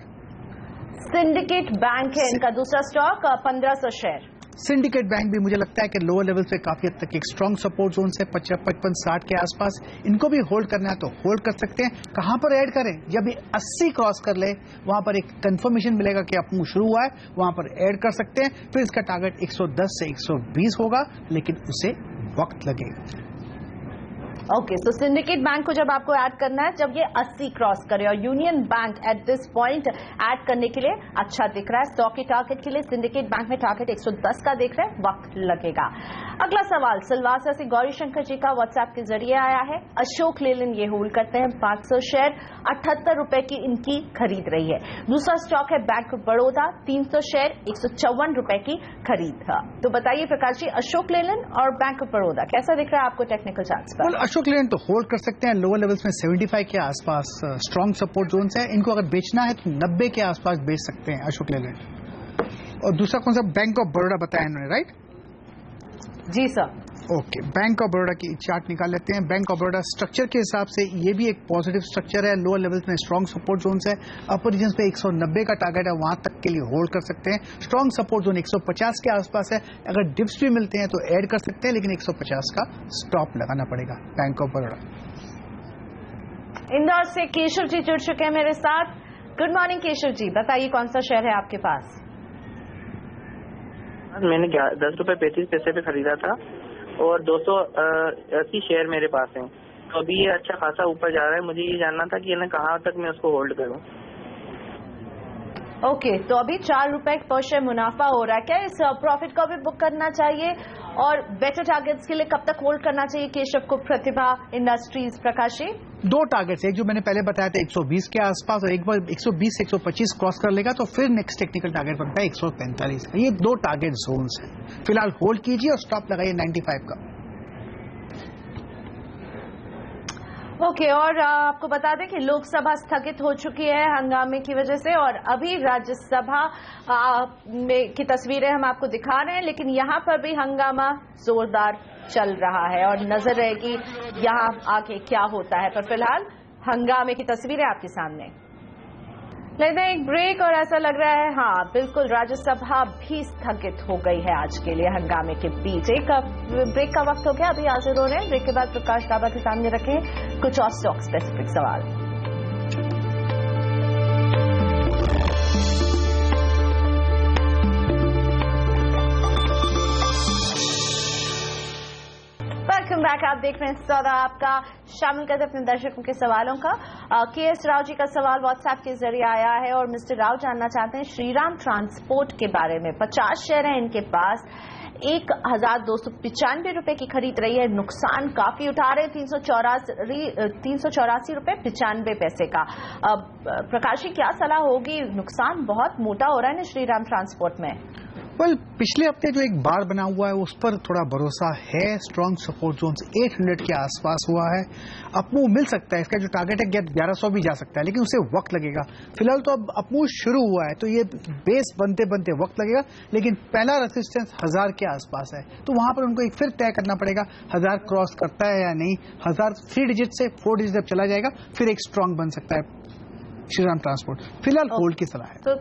सिंडिकेट बैंक है इनका दूसरा स्टॉक 1500 शेयर। सिंडिकेट बैंक भी मुझे लगता है कि लोअर लेवल पे काफी हद तक एक स्ट्रांग सपोर्ट जोन से 55-60 के आसपास इनको भी होल्ड करना है तो होल्ड कर सकते हैं। कहां पर ऐड करें? जब ये 80 क्रॉस कर ले, वहां पर एक कंफर्मेशन मिलेगा कि अपमूव शुरू हुआ है, वहां पर ऐड कर सकते हैं। फिर इसका टारगेट 110 से 120 होगा, लेकिन उसे वक्त लगेगा। ओके, सो सिंडिकेट बैंक को जब आपको ऐड करना है जब ये 80 क्रॉस करे, और union bank at this point add करने के लिए अच्छा दिख रहा है। 100 के टारगेट के लिए सिंडिकेट बैंक में टारगेट 110 का देख रहे हैं, वक्त लगेगा। अगला सवाल सिलवासा से गौरी शंकर जी का व्हाट्सएप के जरिए आया है। अशोक लेलैंड ये होल्ड करते हैं 500 शेयर, 78 रुपए की इनकी खरीद रही है। दूसरा स्टॉक है बैंक ऑफ बड़ौदा, 300 शेयर, 154 रुपए की खरीद था। तो बताइए प्रकाश जी, अशोक लेलैंड और बैंक ऑफ बड़ौदा कैसा दिख रहा है आपको टेक्निकल चार्ट्स पर? अशोक लेलैंड तो होल्ड कर सकते हैं, लोअर लेवल्स में 75 के आसपास स्ट्रॉन्ग सपोर्ट जोन्स है। इनको अगर बेचना है तो 90 के आसपास बेच सकते हैं अशोक लेलैंड। और दूसरा कौन सा? बैंक ऑफ बड़ौदा बताया इन्होंने, राइट? जी sir. Okay, bank of Baroda की चार्ट निकाल लेते हैं। बैंक ऑफ बड़ौदा स्ट्रक्चर के हिसाब से ये भी एक पॉजिटिव स्ट्रक्चर है। लोअर लेवल्स में स्ट्रॉन्ग सपोर्ट जोन्स है, अपर रीजन पे 190 का टारगेट है, वहां तक के लिए होल्ड कर सकते हैं। स्ट्रॉन्ग सपोर्ट जोन 150 के आसपास है, अगर डिप्स भी मिलते हैं तो ऐड कर सकते हैं, लेकिन 150 का स्टॉप लगाना पड़ेगा बैंक ऑफ बड़ौदा। इंदौर से केशव जी जुड़ चुके हैं मेरे साथ। गुड मॉर्निंग केशव जी, बताइए कौन सा शेयर है आपके पास? मैंने 10 रुपए 35 पैसे पे खरीदा था और 280 शेयर मेरे पास हैं। तो अभी ये अच्छा खासा ऊपर जा रहा है, मुझे ये जानना था कि कहाँ तक मैं उसको होल्ड करूं। ओके, तो अभी 4 रुपए पर शेयर मुनाफा हो रहा है, क्या इस प्रॉफिट को भी बुक करना चाहिए? और बेटर टारगेट्स के लिए कब तक होल्ड करना चाहिए केशव को? प्रतिभा इंडस्ट्रीज प्रकाशी, 2 टारगेट्स, एक जो मैंने पहले बताया था 120 के आसपास, और एक बार 120 से 125 क्रॉस कर लेगा तो फिर नेक्स्ट टेक्निकल टारगेट बनता है 145 का। ये 2 टारगेट जोन्स हैं, फिलहाल होल्ड कीजिए और स्टॉप लगाइए 95 का। ओके, और आपको बता दें कि लोकसभा स्थगित हो चुकी है हंगामे की वजह से, और अभी राज्यसभा में की तस्वीरें हम आपको दिखा रहे हैं, लेकिन यहाँ पर भी हंगामा जोरदार चल रहा है और नजर रहेगी यहाँ आगे क्या होता है। पर फिलहाल हंगामे की तस्वीरें आपके सामने। लेते हैं एक ब्रेक, और ऐसा लग रहा है हाँ बिल्कुल राज्यसभा भी स्थगित हो गई है आज के लिए हंगामे के बीच। एक ब्रेक का वक्त हो गया, अभी हाजिर हो रहे हैं। ब्रेक के बाद प्रकाश दाबा के सामने रखें कुछ और स्टॉक स्पेसिफिक सवाल। वेलकम बैक, आप देख रहे हैं सौदा आपका। शामिल करते अपने दर्शकों के सवालों का। KS राव जी का सवाल व्हाट्सएप के जरिए आया है और मिस्टर राव जानना चाहते हैं श्रीराम ट्रांसपोर्ट के बारे में। 50 शेयर है इनके पास, 1295 रुपए की खरीद रही है, नुकसान काफी उठा रहे, 384 रुपए 95 पैसे का। प्रकाशी क्या सलाह होगी? नुकसान बहुत मोटा हो रहा है ना श्रीराम ट्रांसपोर्ट में। पिछले हफ्ते जो एक बार बना हुआ है उस पर थोड़ा भरोसा है। स्ट्रॉन्ग सपोर्ट जोन 800 के आसपास हुआ है, अपमूव मिल सकता है। इसका जो टारगेट है 1100 भी जा सकता है, लेकिन उसे वक्त लगेगा। फिलहाल तो अब अपमूव शुरू हुआ है, तो ये बेस बनते बनते वक्त लगेगा, लेकिन पहला रेजिस्टेंस 1000 के आसपास है, तो वहां पर उनको एक फिर तय करना पड़ेगा 1000 क्रॉस करता है या नहीं। 1000 3 डिजिट से 4 डिजिट जब चला जाएगा फिर एक स्ट्रॉन्ग बन सकता है श्रीराम ट्रांसपोर्ट। फिलहाल होल्ड की सलाह है। तो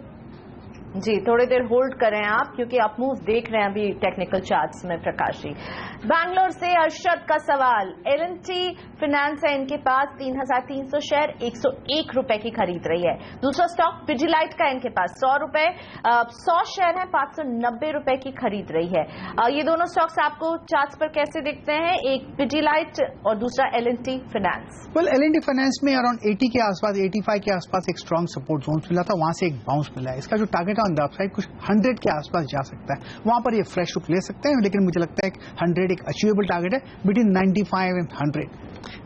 जी थोड़ी देर होल्ड करें आप, क्योंकि आप मूव देख रहे हैं अभी टेक्निकल चार्ट्स में। प्रकाश जी बैंगलोर से अरशद का सवाल, L&T फाइनेंस है इनके पास, 3300 शेयर, 101 रुपए की खरीद रही है। दूसरा स्टॉक पिडिलाइट का इनके पास 100 रुपए, 100 शेयर है, 590 रुपए की खरीद रही है। ये दोनों स्टॉक्स आपको चार्ट्स पर कैसे दिखते हैं? एक पिडिलाइट और दूसरा L&T फाइनेंस। L&T फाइनेंस में अराउंड 80 के आसपास, 85 के आसपास एक स्ट्रॉन्ग सपोर्ट जोन मिला था, वहां से एक बाउंस मिला है। इसका जो टारगेट ऑन द अपसाइड कुछ 100 के आसपास जा सकता है, वहां पर ये फ्रेश रुक ले सकते हैं, लेकिन मुझे लगता है 100 एक अचीवेबल टारगेट है, बिटवीन 95 एंड 100।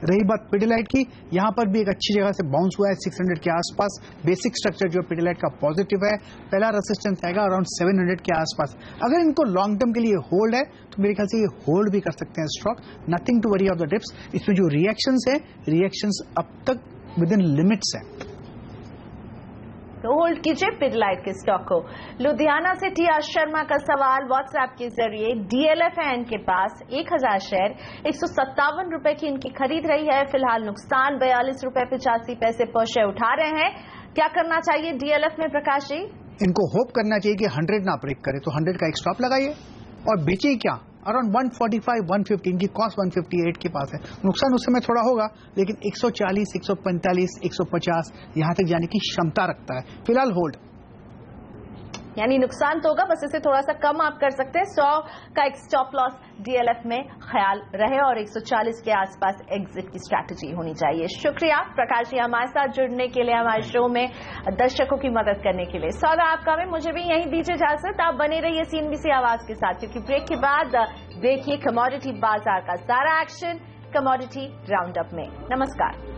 रही बात पिडिलाइट की, यहां पर भी एक अच्छी जगह से बाउंस हुआ है 600 के आसपास। बेसिक स्ट्रक्चर जो पिडिलाइट का पॉजिटिव है, पहला रेजिस्टेंस आएगा अराउंड 700 के आसपास। अगर इनको लॉन्ग टर्म के लिए होल्ड है तो मेरे ख्याल से ये होल्ड भी कर सकते हैं stock. Nothing to worry of the dips. इसमें जो रिएक्शंस है, रिएक्शंस अब तक विद इन लिमिट्स है, तो होल्ड कीजिए पिडिलाइट के स्टॉक को। लुधियाना से टी आर शर्मा का सवाल व्हाट्सएप के जरिए, DLF है इनके पास, 1000 शेयर, 157 रुपए की इनकी खरीद रही है। फिलहाल नुकसान 42 रुपए 85 पैसे पर शेयर उठा रहे हैं। क्या करना चाहिए DLF में प्रकाश जी? इनको होप करना चाहिए कि 100 ना ब्रेक करे, तो 100 का एक स्टॉप लगाइए और बेचिए क्या अराउंड 145 150, इनकी कॉस्ट 158 के पास है। नुकसान उस समय थोड़ा होगा, लेकिन 140 145 150 यहां तक जाने की क्षमता रखता है। फिलहाल होल्ड। यानी नुकसान तो होगा, बस इसे थोड़ा सा कम आप कर सकते हैं। 100 का एक स्टॉप लॉस डीएलएफ में ख्याल रहे और 140 के आसपास एग्जिट की स्ट्रैटेजी होनी चाहिए। शुक्रिया प्रकाश जी हमारे साथ जुड़ने के लिए, हमारे शो में दर्शकों की मदद करने के लिए। सौदा आपका में मुझे भी यहीं दीजिए इजाजत। आप बने रहिए सीएनबीसी आवाज के साथ, क्योंकि ब्रेक के बाद देखिए कमोडिटी बाजार का सारा एक्शन कमोडिटी राउंड अप में। नमस्कार।